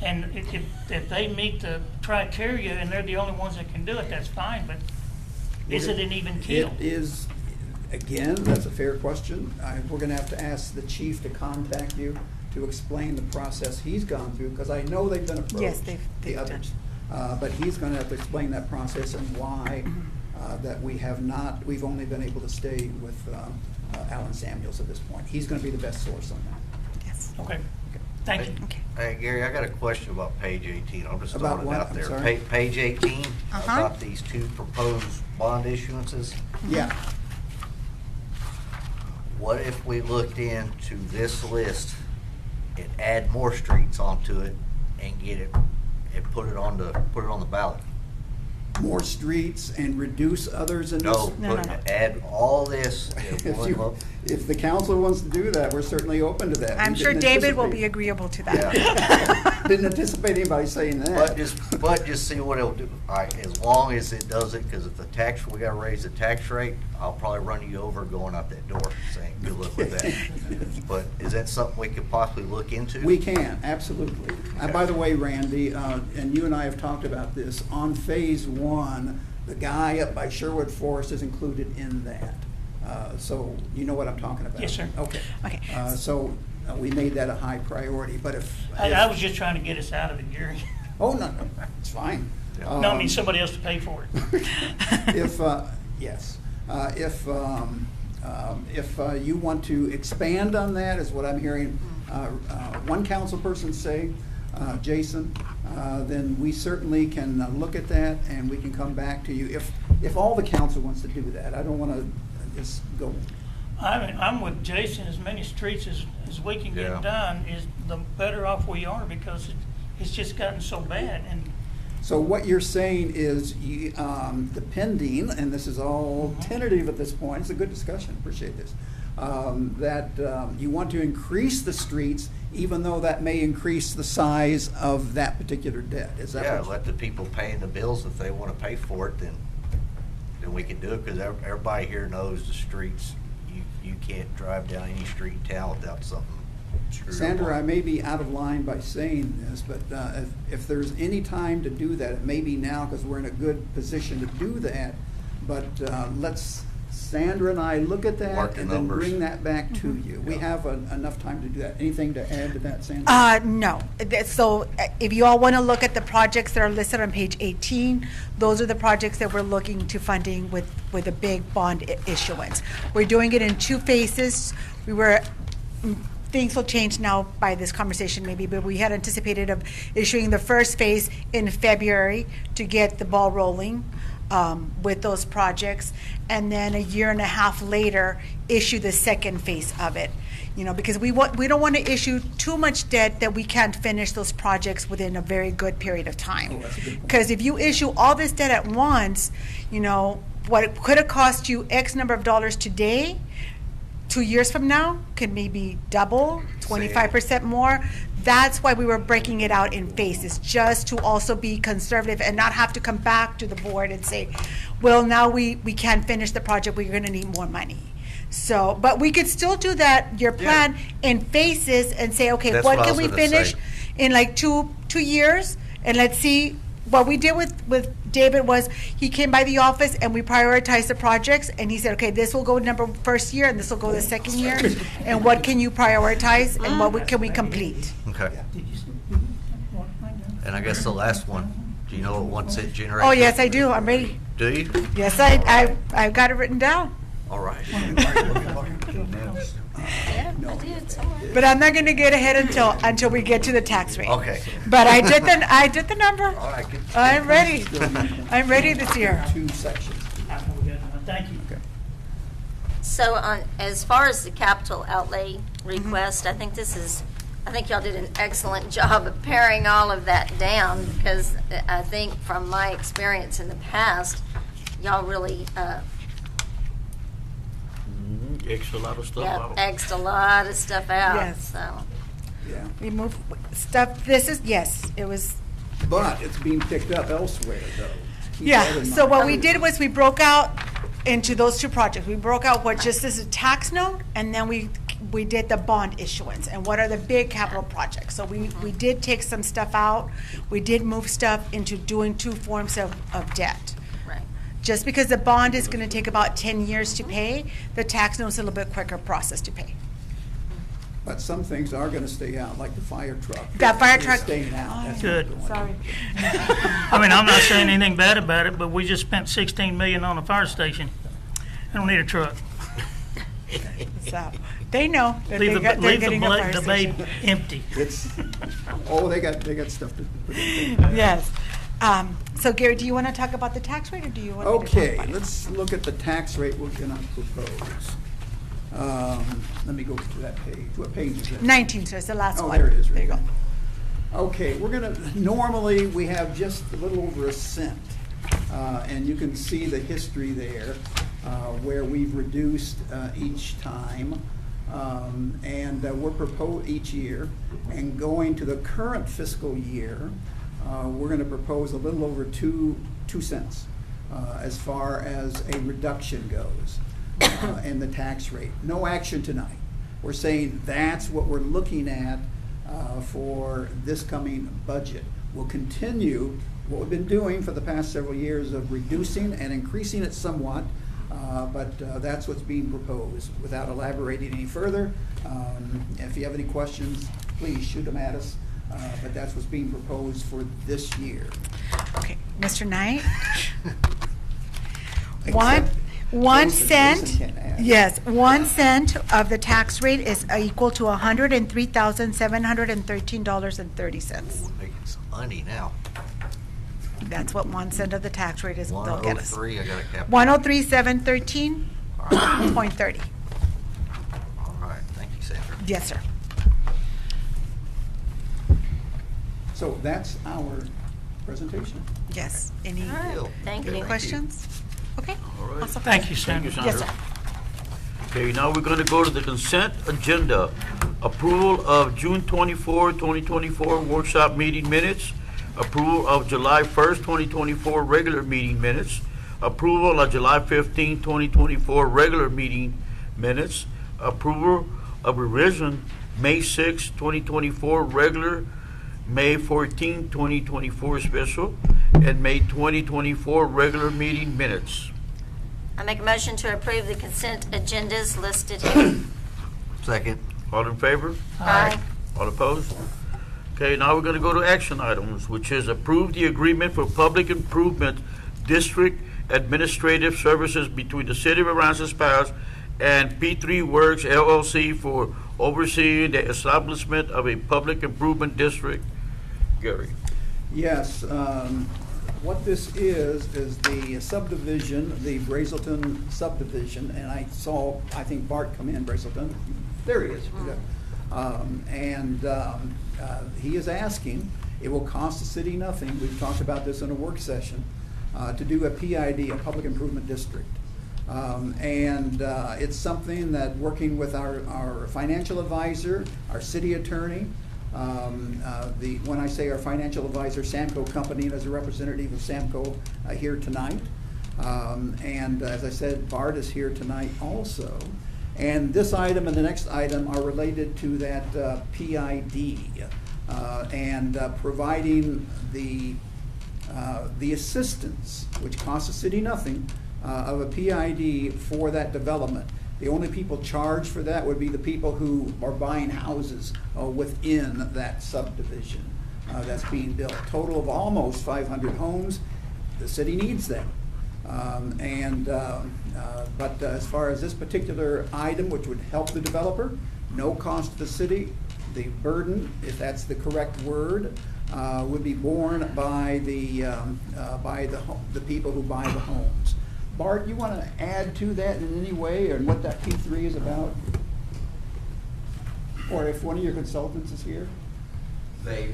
Speaker 8: And if they meet the criteria and they're the only ones that can do it, that's fine, but is it an even keel?
Speaker 2: It is, again, that's a fair question. We're going to have to ask the chief to contact you to explain the process he's gone through, because I know they've been approached.
Speaker 14: Yes, they've
Speaker 2: the
Speaker 14: done.
Speaker 2: others. But he's going to have to explain that process and why that we've only been able to stay with Allen Samuels at this point. He's going to be the best source on that.
Speaker 14: Yes.
Speaker 8: Okay, thank you.
Speaker 14: Okay.
Speaker 16: Hey, Gary, I got a question about page 18. I'm just
Speaker 2: About
Speaker 16: throwing it
Speaker 2: what?
Speaker 16: out
Speaker 2: I'm
Speaker 16: there.
Speaker 2: sorry?
Speaker 16: Page 18,
Speaker 14: Uh-huh.
Speaker 16: about these 2 proposed bond issuances.
Speaker 2: Yeah.
Speaker 16: What if we looked into this list and add more streets onto it and get it and put it on the ballot?
Speaker 2: More streets and reduce others in this?
Speaker 16: No, add all this in one lump.
Speaker 2: If the council wants to do that, we're certainly open to that.
Speaker 14: I'm
Speaker 2: We
Speaker 14: sure
Speaker 2: didn't
Speaker 14: David will
Speaker 2: anticipate-
Speaker 14: be agreeable to that.
Speaker 16: Yeah.
Speaker 2: Didn't anticipate anybody saying that.
Speaker 16: But just see what it'll do. As long as it does it, because if we gotta raise the tax rate, I'll probably run you over going out that door saying, good luck with that. But is that something we could possibly look into?
Speaker 2: We can, absolutely. By the way, Randy, and you and I have talked about this, on phase 1, the guy up by Sherwood Forest is included in that. So you know what I'm talking about?
Speaker 8: Yes, sir.
Speaker 2: Okay.
Speaker 14: Okay.
Speaker 2: So we made that a high priority, but if.
Speaker 8: I was just trying to get us out of it, Gary.
Speaker 2: Oh, no, it's fine.
Speaker 8: No, I mean somebody else to pay for it.
Speaker 2: If, yes, if you want to expand on that, is what I'm hearing one council person say, Jason, then we certainly can look at that and we can come back to you. If all the council wants to do that, I don't want to just go.
Speaker 8: I'm with Jason. As many streets as we can
Speaker 16: Yeah.
Speaker 8: get done, is the better off we are, because it's just gotten so bad. And
Speaker 2: So what you're saying is, depending, and this is all tentative at this point, it's a good discussion, appreciate this, that you want to increase the streets, even though that may increase the size of that particular debt. Is that
Speaker 16: Yeah,
Speaker 2: what?
Speaker 16: let the people paying the bills, if they want to pay for it, then we can do it, because everybody here knows the streets. You can't drive down any street in town without something screwed up.
Speaker 2: Sandra, I may be out of line by saying this, but if there's any time to do that, it may be now, because we're in a good position to do that. But let's, Sandra and I look at that
Speaker 16: Mark the
Speaker 2: and then
Speaker 16: numbers.
Speaker 2: bring that back to you. We have enough time to do that. Anything to add to that, Sandra?
Speaker 14: No. So if you all want to look at the projects that are listed on page 18, those are the projects that we're looking to funding with a big bond issuance. We're doing it in 2 phases. Things will change now by this conversation maybe, but we had anticipated of issuing the first phase in February to get the ball rolling. with those projects, and then a year and a half later, issue the second phase of it. Because we don't want to issue too much debt that we can't finish those projects within a very good period of time. Because if you issue all this debt at once, what it could have cost you X number of dollars today, 2 years from now, could maybe double, 25% more. That's why we were breaking it out in phases, just to also be conservative and not have to come back to the board and say, well, now we can't finish the project, we're going to need more money. So, but we could still do that, your plan, in phases and say, okay,
Speaker 16: That's
Speaker 14: what
Speaker 16: what I
Speaker 14: can
Speaker 16: was
Speaker 14: we
Speaker 16: gonna
Speaker 14: finish
Speaker 16: say.
Speaker 14: in like two years? And let's see, what we did with David was, he came by the office and we prioritized the projects, and he said, okay, this will go first year and this will go the second year, and what can you prioritize and what can we complete?
Speaker 16: Okay. And I guess the last one, do you know what 1 cent generates?
Speaker 14: Oh, yes, I do, I'm ready.
Speaker 16: Do you?
Speaker 14: Yes, I've got it written down.
Speaker 16: All right.
Speaker 3: Yeah, I did somewhere.
Speaker 14: But I'm not gonna get ahead until we get to the tax rate.
Speaker 16: Okay.
Speaker 14: But I did the number.
Speaker 16: All right, good.
Speaker 14: I'm ready. I'm ready this year.
Speaker 2: 2 sections.
Speaker 8: Thank you.
Speaker 3: So as far as the capital outlay request, I think y'all did an excellent job of paring all of that down, because I think from my experience in the past, y'all really
Speaker 1: Extra lot of stuff out.
Speaker 3: Xed a lot of stuff out.
Speaker 14: Yes.
Speaker 3: So
Speaker 2: Yeah.
Speaker 14: We move stuff, yes, it was,
Speaker 2: But it's being picked up elsewhere, though. Keep that
Speaker 14: yeah.
Speaker 2: in
Speaker 14: So
Speaker 2: mind.
Speaker 14: what we did was we broke out into those 2 projects. We broke out what just is a tax note, and then we did the bond issuance and what are the big capital projects. So we did take some stuff out. We did move stuff into doing 2 forms of debt.
Speaker 3: right.
Speaker 14: Just because the bond is going to take about 10 years to pay, the tax note is a little bit quicker process to pay.
Speaker 2: But some things are gonna stay out, like the fire truck.
Speaker 14: That fire
Speaker 2: It's
Speaker 14: truck-
Speaker 2: staying out. That's
Speaker 8: Good.
Speaker 2: not going
Speaker 14: Sorry.
Speaker 8: I mean, I'm not saying anything bad about it, but we just spent $16 million on a fire station. I don't need a truck.
Speaker 14: So they know that
Speaker 8: Leave
Speaker 14: they're
Speaker 8: the
Speaker 14: getting a fire
Speaker 8: the
Speaker 14: station.
Speaker 8: bay empty.
Speaker 2: It's, they got stuff to put in.
Speaker 14: Yes. So Gary, do you want to talk about the tax rate, or do you want me to talk
Speaker 2: Okay,
Speaker 14: about it?
Speaker 2: let's look at the tax rate we're gonna propose. Let me go to that page. What page is that?
Speaker 14: 19, so it's the last
Speaker 2: Oh,
Speaker 14: one.
Speaker 2: there it is,
Speaker 14: There
Speaker 2: right
Speaker 14: you go.
Speaker 2: Okay, normally, we have just a little over a cent. And you can see the history there, where we've reduced each time. And we're each year. And going to the current fiscal year, we're gonna propose a little over 2 cents as far as a reduction goes in the tax rate. No action tonight. We're saying that's what we're looking at for this coming budget. We'll continue what we've been doing for the past several years of reducing and increasing it somewhat, but that's what's being proposed. Without elaborating any further, if you have any questions, please shoot them at us, but that's what's being proposed for this year.
Speaker 14: Okay, Mr. Knight?
Speaker 2: Except
Speaker 14: 1
Speaker 2: Jason
Speaker 14: cent,
Speaker 2: can add.
Speaker 14: yes, 1 cent of the tax rate is equal to $103,713.30.
Speaker 16: We're making some money now.
Speaker 14: That's what 1 cent of the tax rate is, they'll get us.
Speaker 16: 103, I got a cap.
Speaker 14: 103,713.30.
Speaker 16: All right, thank you, Sandra.
Speaker 14: Yes, sir.
Speaker 2: So that's our presentation.
Speaker 14: Yes. Any
Speaker 3: All right. Thank you.
Speaker 14: questions? Okay.
Speaker 1: All right.
Speaker 14: Awesome.
Speaker 8: Thank you, Sandra.
Speaker 1: Thank
Speaker 14: Yes, sir.
Speaker 1: Okay, now we're gonna go to the consent agenda. Approval of June 24, 2024 workshop meeting minutes. Approval of July 1st, 2024 regular meeting minutes. Approval of July 15, 2024 regular meeting minutes. Approval of revision May 6, 2024 regular, May 14, 2024 special, and May 2024 regular meeting minutes.
Speaker 3: I make a motion to approve the consent agendas listed here.
Speaker 16: Second.
Speaker 1: All in favor?
Speaker 3: Aye.
Speaker 1: All opposed? Okay, now we're gonna go to action items, which is approve the agreement for public improvement district administrative services between the City of Aransas Pass and P3 Works LLC for overseeing the establishment of a public improvement district. Gary?
Speaker 2: Yes, What this is the subdivision, the Brazelton subdivision, and I think Bart come in, Brazelton. There he is. He is asking, it will cost the city nothing, we've talked about this in a work session, to do a PID, a Public Improvement District. It's something that, working with our financial advisor, our city attorney, when I say our financial advisor, Samco Company, and as a representative of Samco here tonight. As I said, Bart is here tonight also. And this item and the next item are related to that PID and providing the assistance, which costs the city nothing, of a PID for that development. The only people charged for that would be the people who are buying houses within that subdivision that's being built. Total of almost 500 homes. The city needs them. But as far as this particular item, which would help the developer, no cost to the city. The burden, if that's the correct word, would be borne by the people who buy the homes. Bart, you want to add to that in any way, or what that P3 is about? Or if one of your consultants is here?
Speaker 17: They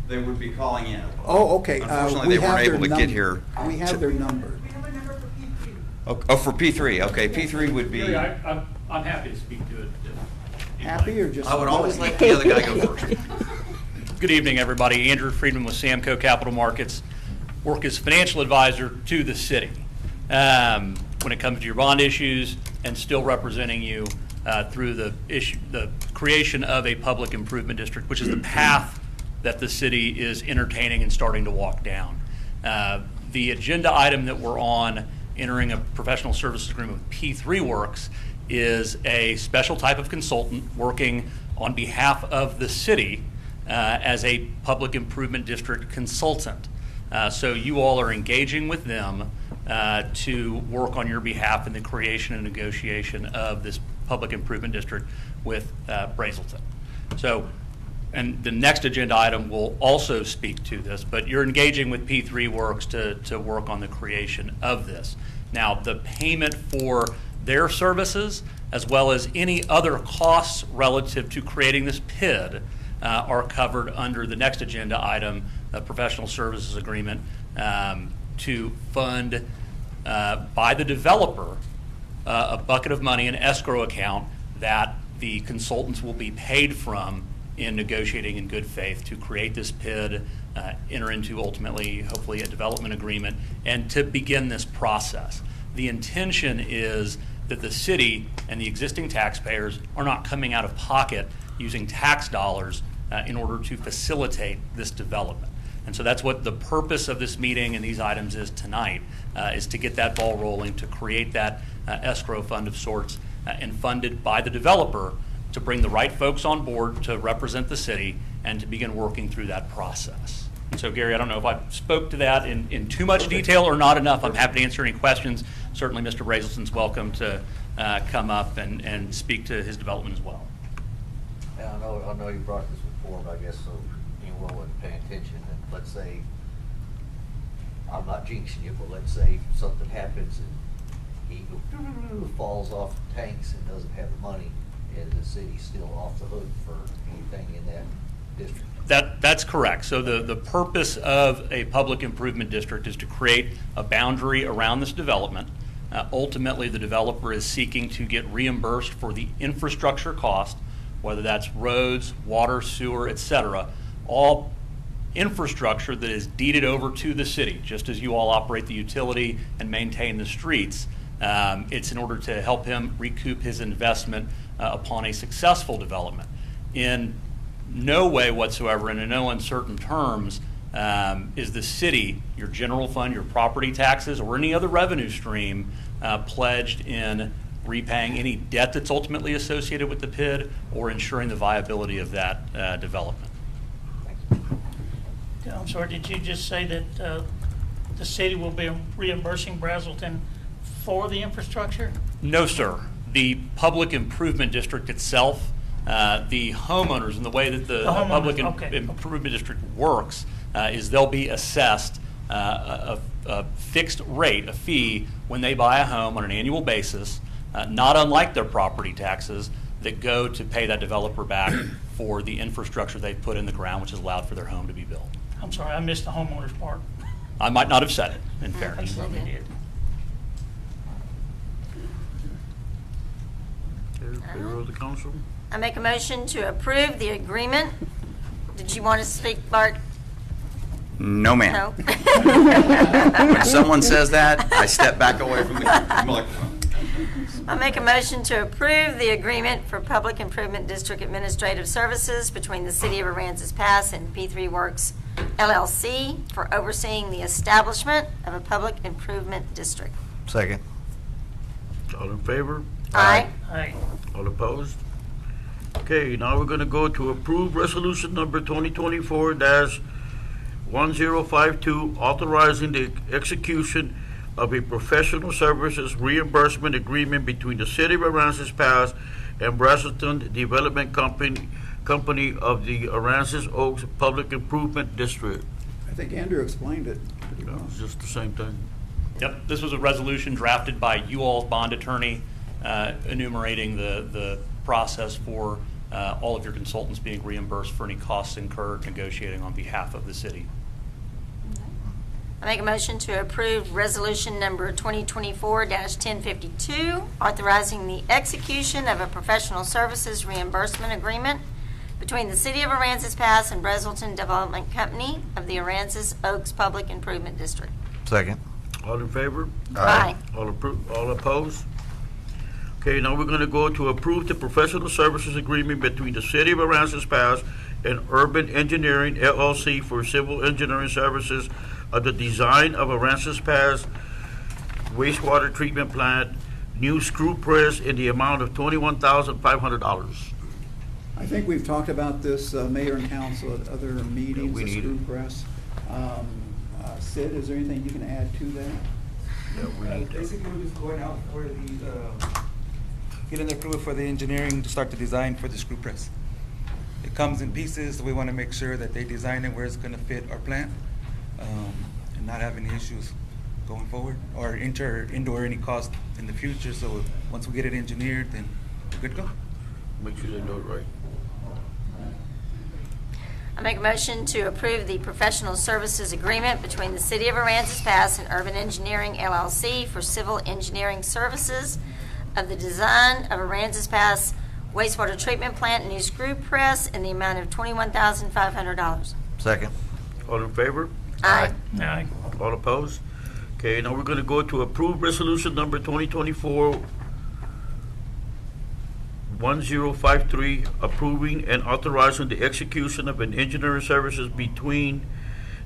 Speaker 17: would be calling in.
Speaker 2: Oh, okay.
Speaker 17: Unfortunately, they weren't able to get here.
Speaker 2: We have their number.
Speaker 17: Oh, for P3. Okay, P3 would be.
Speaker 18: I'm happy to speak to it.
Speaker 2: Happy or just?
Speaker 17: I would always let the other guy go first.
Speaker 18: Good evening, everybody. Andrew Friedman with Samco Capital Markets. Work as financial advisor to the city when it comes to your bond issues, and still representing you through the creation of a public improvement district, which is the path that the city is entertaining and starting to walk down. The agenda item that we're on, entering a professional services agreement with P3 Works, is a special type of consultant working on behalf of the city as a public improvement district consultant. So you all are engaging with them to work on your behalf in the creation and negotiation of this public improvement district with Brazelton. So, and the next agenda item will also speak to this, but you're engaging with P3 Works to work on the creation of this. Now, the payment for their services, as well as any other costs relative to creating this PID, are covered under the next agenda item, a professional services agreement, to fund by the developer a bucket of money, an escrow account that the consultants will be paid from in negotiating in good faith to create this PID, enter into ultimately, hopefully, a development agreement, and to begin this process. The intention is that the city and the existing taxpayers are not coming out of pocket using tax dollars in order to facilitate this development. And so that's what the purpose of this meeting and these items is tonight, is to get that ball rolling, to create that escrow fund of sorts, and funded by the developer to bring the right folks on board to represent the city and to begin working through that process. And so, Gary, I don't know if I spoke to that in too much detail or not enough. I'm happy to answer any questions. Certainly, Mr. Brazelton's welcome to come up and speak to his development as well.
Speaker 16: Yeah, I know you brought this before, but I guess so anyone wasn't paying attention. And let's say, I'm not jinxing you, but let's say something happens and he falls off tanks and doesn't have the money, and the city's still off the hook for anything in that district.
Speaker 18: That's correct. So the purpose of a public improvement district is to create a boundary around this development. Ultimately, the developer is seeking to get reimbursed for the infrastructure cost, whether that's roads, water, sewer, et cetera, all infrastructure that is deeded over to the city, just as you all operate the utility and maintain the streets. It's in order to help him recoup his investment upon a successful development. In no way whatsoever and in no uncertain terms is the city, your general fund, your property taxes, or any other revenue stream pledged in repaying any debt that's ultimately associated with the PID or ensuring the viability of that development.
Speaker 8: I'm sorry, did you just say that the city will be reimbursing Brazelton for the infrastructure?
Speaker 18: No, sir. The public improvement district itself, the homeowners, and the way that the public improvement district works is they'll be assessed a fixed rate, a fee, when they buy a home on an annual basis, not unlike their property taxes, that go to pay that developer back for the infrastructure they've put in the ground, which has allowed for their home to be built.
Speaker 8: I'm sorry, I missed the homeowner's part.
Speaker 18: I might not have said it, in fairness.
Speaker 8: Probably did.
Speaker 1: Favor of the council?
Speaker 3: I make a motion to approve the agreement. Did you want to speak, Bart?
Speaker 17: No, ma'am.
Speaker 3: No.
Speaker 17: When someone says that, I step back away from the microphone.
Speaker 3: I make a motion to approve the agreement for Public Improvement District Administrative Services between the City of Aransas Pass and P3 Works LLC for overseeing the establishment of a public improvement district.
Speaker 16: Second.
Speaker 1: All in favor?
Speaker 3: Aye.
Speaker 8: Aye.
Speaker 1: All opposed? Okay, now we're gonna go to approve resolution number 2024-1052, authorizing the execution of a professional services reimbursement agreement between the City of Aransas Pass and Brazelton Development Company of the Aransas Oaks Public Improvement District.
Speaker 2: I think Andrew explained it pretty well.
Speaker 1: It's just the same thing.
Speaker 18: Yep, this was a resolution drafted by you all's bond attorney, enumerating the process for all of your consultants being reimbursed for any costs incurred negotiating on behalf of the city.
Speaker 3: I make a motion to approve resolution number 2024-1052, authorizing the execution of a professional services reimbursement agreement between the City of Aransas Pass and Brazelton Development Company of the Aransas Oaks Public Improvement District.
Speaker 16: Second.
Speaker 1: All in favor?
Speaker 3: Aye.
Speaker 1: All opposed? Okay, now we're gonna go to approve the professional services agreement between the City of Aransas Pass and Urban Engineering LLC for civil engineering services of the design of Aransas Pass wastewater treatment plant, new screw press in the amount of $21,500.
Speaker 2: I think we've talked about this, Mayor and Council, at other meetings,
Speaker 1: we
Speaker 2: the
Speaker 1: need
Speaker 2: screw
Speaker 1: it.
Speaker 2: press. Sid, is there anything you can add to that?
Speaker 1: Yeah, we need that.
Speaker 15: Basically, we're just going out for the, getting the approval for the engineering to start the design for the screw press. It comes in pieces, so we want to make sure that they design it where it's going to fit our plant, and not have any issues going forward, or endure any cost in the future. So once we get it engineered, then we're good to go.
Speaker 1: Make sure they do it right.
Speaker 3: I make a motion to approve the professional services agreement between the City of Aransas Pass and Urban Engineering LLC for civil engineering services of the design of Aransas Pass wastewater treatment plant and new screw press in the amount of $21,500.
Speaker 16: Second.
Speaker 1: All in favor?
Speaker 3: Aye.
Speaker 8: Aye.
Speaker 1: All opposed? Okay, now we're gonna go to approve resolution number 2024-1053, approving and authorizing the execution of an engineering services between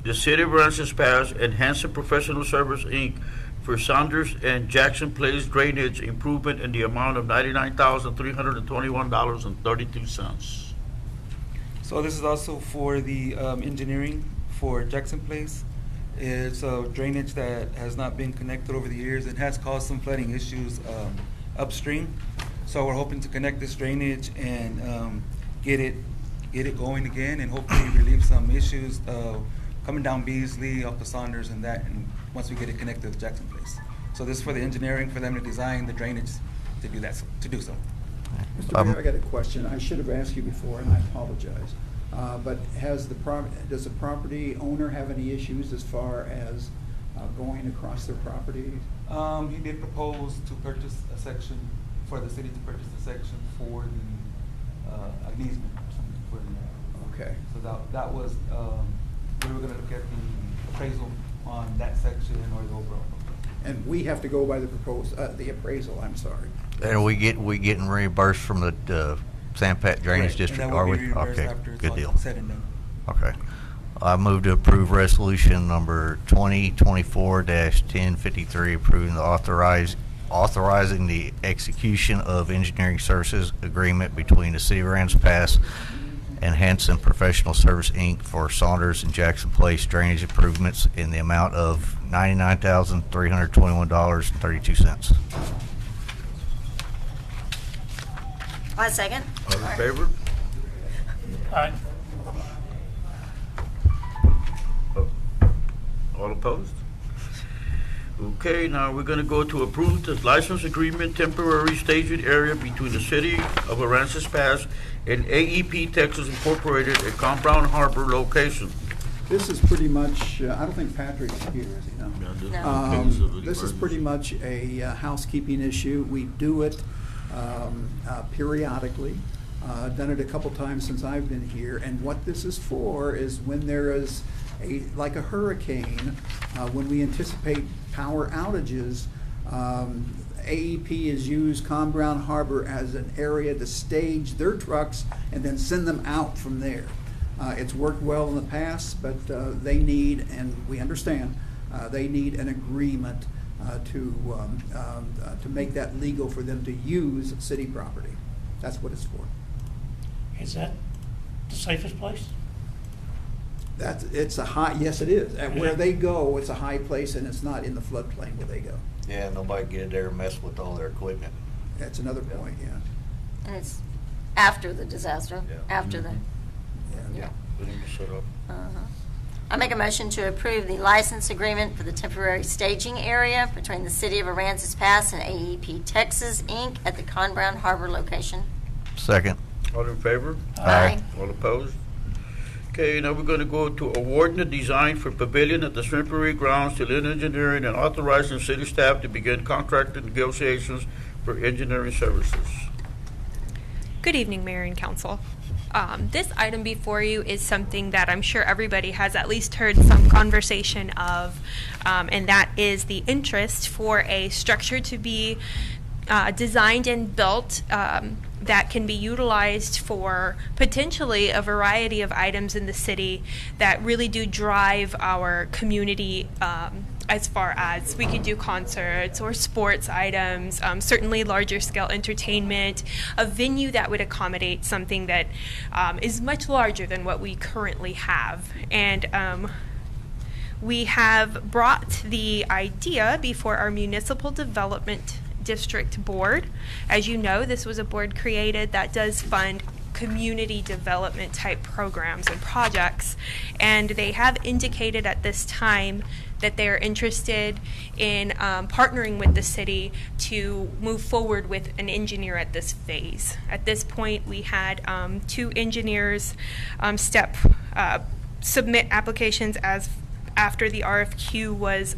Speaker 1: the City of Aransas Pass and Hanson Professional Service, Inc. for Saunders and Jackson Place drainage improvement in the amount of $99,321.32.
Speaker 15: So this is also for the engineering for Jackson Place. It's a drainage that has not been connected over the years and has caused some flooding issues upstream. So we're hoping to connect this drainage and get it going again, and hopefully relieve some issues coming down Beasley, up to Saunders and that, and once we get it connected to Jackson Place. So this is for the engineering, for them to design the drainage to do that, to do so.
Speaker 2: Mr. Mayor, I got a question. I should have asked you before, and I apologize. But does the property owner have any issues as far as going across their property?
Speaker 15: He did propose to purchase a section, for the city to purchase a section for the, an easement or something for the.
Speaker 2: Okay.
Speaker 15: So that was, we were gonna look at the appraisal on that section or the overall.
Speaker 2: And we have to go by the the appraisal, I'm sorry.
Speaker 16: And we getting reimbursed from the Sandpat Drainage
Speaker 15: Correct.
Speaker 16: District,
Speaker 15: And that
Speaker 16: are
Speaker 15: will
Speaker 16: we?
Speaker 15: be reimbursed
Speaker 16: Okay,
Speaker 15: after it's
Speaker 16: good
Speaker 15: all
Speaker 16: deal.
Speaker 15: said and done.
Speaker 16: Okay. I move to approve resolution number 2024-1053, approving the authorizing the execution of engineering services agreement between the City of Aransas Pass and Hanson Professional Service, Inc. for Saunders and Jackson Place drainage improvements in the amount of $99,321.32.
Speaker 3: I second.
Speaker 1: All in favor?
Speaker 8: Aye.
Speaker 1: All opposed? Okay, now we're gonna go to approve the license agreement temporary staging area between the city of Aransas Pass and AEP Texas Incorporated at Compound Harbor location.
Speaker 2: This is pretty much, I don't think Patrick's here, is he? No. This is pretty much a housekeeping issue. We do it periodically. Done it a couple times since I've been here, and what this is for is when there is like a hurricane, when we anticipate power outages, AEP has used Compound Harbor as an area to stage their trucks and then send them out from there. It's worked well in the past, but they need, and we understand, they need an agreement to make that legal for them to use city property. That's what it's for.
Speaker 8: Is that the safest place?
Speaker 2: It's a high, yes it is. And where they go, it's a high place and it's not in the floodplain where they go.
Speaker 16: Yeah, nobody get there and mess with all their equipment.
Speaker 2: That's another point, yeah.
Speaker 3: And it's after the disaster, after the.
Speaker 1: Yeah. We need to set up.
Speaker 3: I make a motion to approve the license agreement for the temporary staging area between the City of Aransas Pass and AEP Texas, Inc. at the Compound Harbor location.
Speaker 16: Second.
Speaker 1: All in favor?
Speaker 3: Aye.
Speaker 1: All opposed? Okay, now we're going to go to awarding the design for Pavilion at the Shrimpery grounds to Lynn Engineering and authorizing city staff to begin contract negotiations for engineering services.
Speaker 19: Good evening, Mayor and Council. This item before you is something that I'm sure everybody has at least heard some conversation of, and that is the interest for a structure to be designed and built that can be utilized for potentially a variety of items in the city that really do drive our community, as far as we could do concerts or sports items, certainly larger scale entertainment, a venue that would accommodate something that is much larger than what we currently have. And we have brought the idea before our Municipal Development District Board. As you know, this was a board created that does fund community development type programs and projects, and they have indicated at this time that they are interested in partnering with the city to move forward with an engineer at this phase. At this point, we had 2 engineers submit applications as after the RFQ was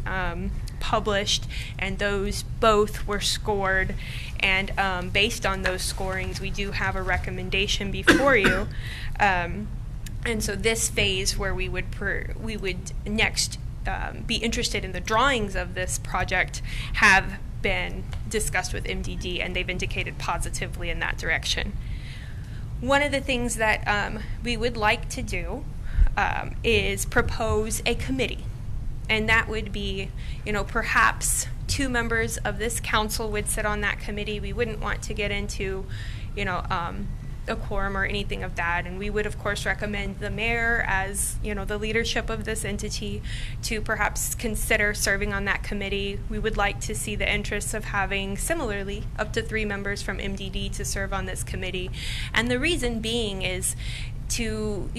Speaker 19: published, and those both were scored, and based on those scorings we do have a recommendation before you, and so this phase where we would next be interested in the drawings of this project have been discussed with MDD, and they've indicated positively in that direction. One of the things that we would like to do is propose a committee. And that would be, perhaps 2 members of this council would sit on that committee. We wouldn't want to get into, a quorum or anything of that. And we would, of course, recommend the mayor as, the leadership of this entity to perhaps consider serving on that committee. We would like to see the interests of having, similarly, up to 3 members from MDD to serve on this committee. And the reason being is to,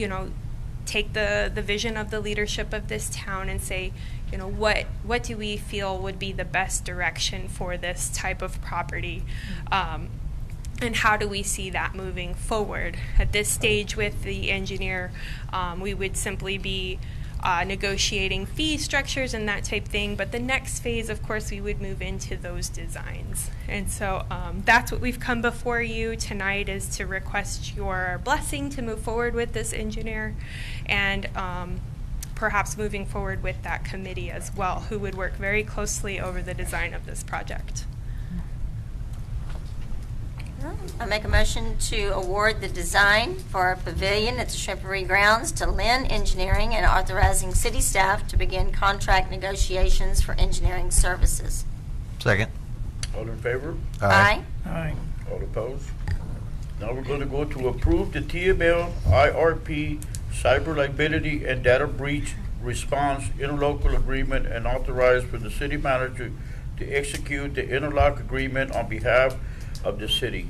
Speaker 19: take the vision of the leadership of this town and say, what do we feel would be the best direction for this type of property, and how do we see that moving forward? At this stage with the engineer, we would simply be negotiating fee structures and that type thing, but the next phase, of course, we would move into those designs. And so that's what we've come before you tonight, is to request your blessing to move forward with this engineer, and perhaps moving forward with that committee as well, who would work very closely over the design of this project.
Speaker 3: I make a motion to award the design for a pavilion at the Shrimpery grounds to Lynn Engineering and authorizing city staff to begin contract negotiations for engineering services.
Speaker 16: Second.
Speaker 1: All in favor?
Speaker 3: Aye.
Speaker 8: Aye.
Speaker 1: All opposed? Now we're going to go to approve the TML IRP cyber liability and data breach response interlocal agreement and authorize for the city manager to execute the interlock agreement on behalf of the city.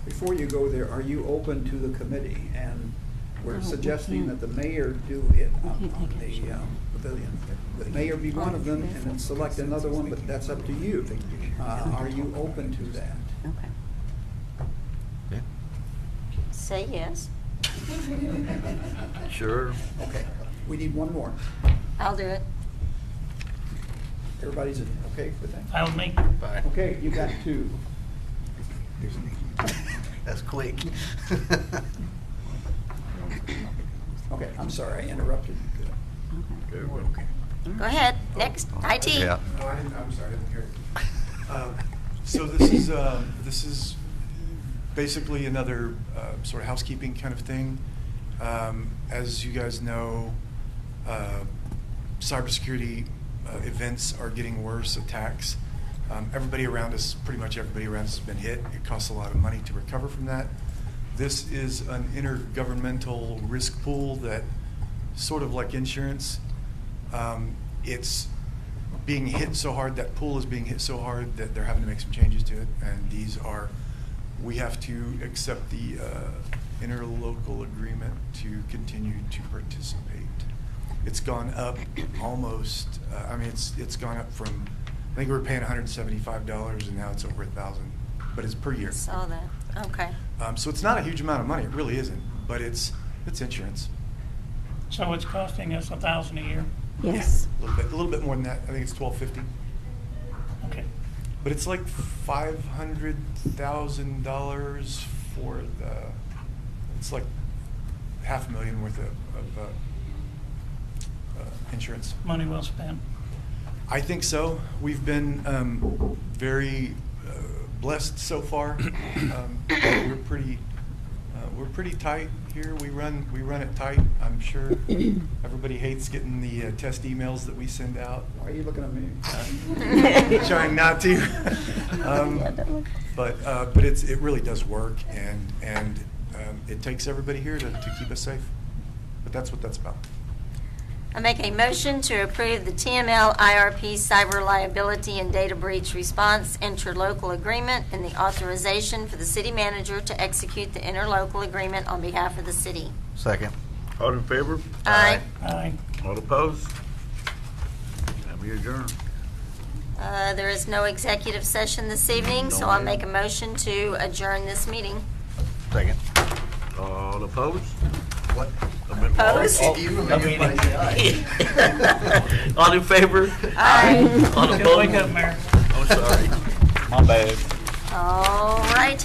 Speaker 2: Before you go there, are you open to the committee? And we're suggesting that the mayor do it on the pavilion. The mayor be one of them, and then select another one, but that's up to you. Are you open to that?
Speaker 4: Okay.
Speaker 3: Say yes.
Speaker 1: Sure.
Speaker 2: Okay, we need one more.
Speaker 3: I'll do it.
Speaker 2: Everybody's okay with that?
Speaker 8: I'll make,
Speaker 2: Okay, you got two.
Speaker 16: That's quick.
Speaker 2: Okay, I'm sorry, I interrupted you.
Speaker 3: Go ahead. Next, IT.
Speaker 16: Yeah.
Speaker 20: No, I'm sorry, I didn't hear it. So this is basically another sort of housekeeping kind of thing. As you guys know, cybersecurity events are getting worse, attacks. Everybody around us, pretty much everybody around us has been hit. It costs a lot of money to recover from that. This is an intergovernmental risk pool that, sort of like insurance, it's being hit so hard, that pool is being hit so hard that they're having to make some changes to it. And these are, we have to accept the interlocal agreement to continue to participate. It's gone up almost, it's gone up from, I think we were paying $175 and now it's over $1,000, but it's per year.
Speaker 3: Saw that. Okay.
Speaker 20: So it's not a huge amount of money, it really isn't, but it's insurance.
Speaker 8: so it's costing us $1,000 a year?
Speaker 4: Yes.
Speaker 20: A little bit more than that. I think it's $1,250.
Speaker 8: Okay.
Speaker 20: But it's like $500,000 for it's like $500,000 worth of insurance.
Speaker 8: Money well spent.
Speaker 20: I think so. We've been very blessed so far. We're pretty tight here. We run it tight. I'm sure everybody hates getting the test emails that we send out.
Speaker 2: Why are you looking at me?
Speaker 20: Trying not to. But it really does work, and it takes everybody here to keep us safe. But that's what that's about.
Speaker 3: I make a motion to approve the TML IRP Cyber Liability and Data Breach Response Interlocal Agreement and the authorization for the city manager to execute the interlocal agreement on behalf of the city.
Speaker 16: Second.
Speaker 1: All in favor?
Speaker 3: Aye.
Speaker 8: Aye.
Speaker 1: All opposed? Now we adjourn.
Speaker 3: There is no executive session this evening, so I'll make a motion to adjourn this meeting.
Speaker 16: Second.
Speaker 1: All opposed?
Speaker 16: What?
Speaker 3: Opposed?
Speaker 1: All in favor?
Speaker 3: Aye.
Speaker 1: All
Speaker 8: Good
Speaker 1: opposed?
Speaker 8: wake up, Mayor.
Speaker 1: I'm sorry. My bad.
Speaker 3: All right.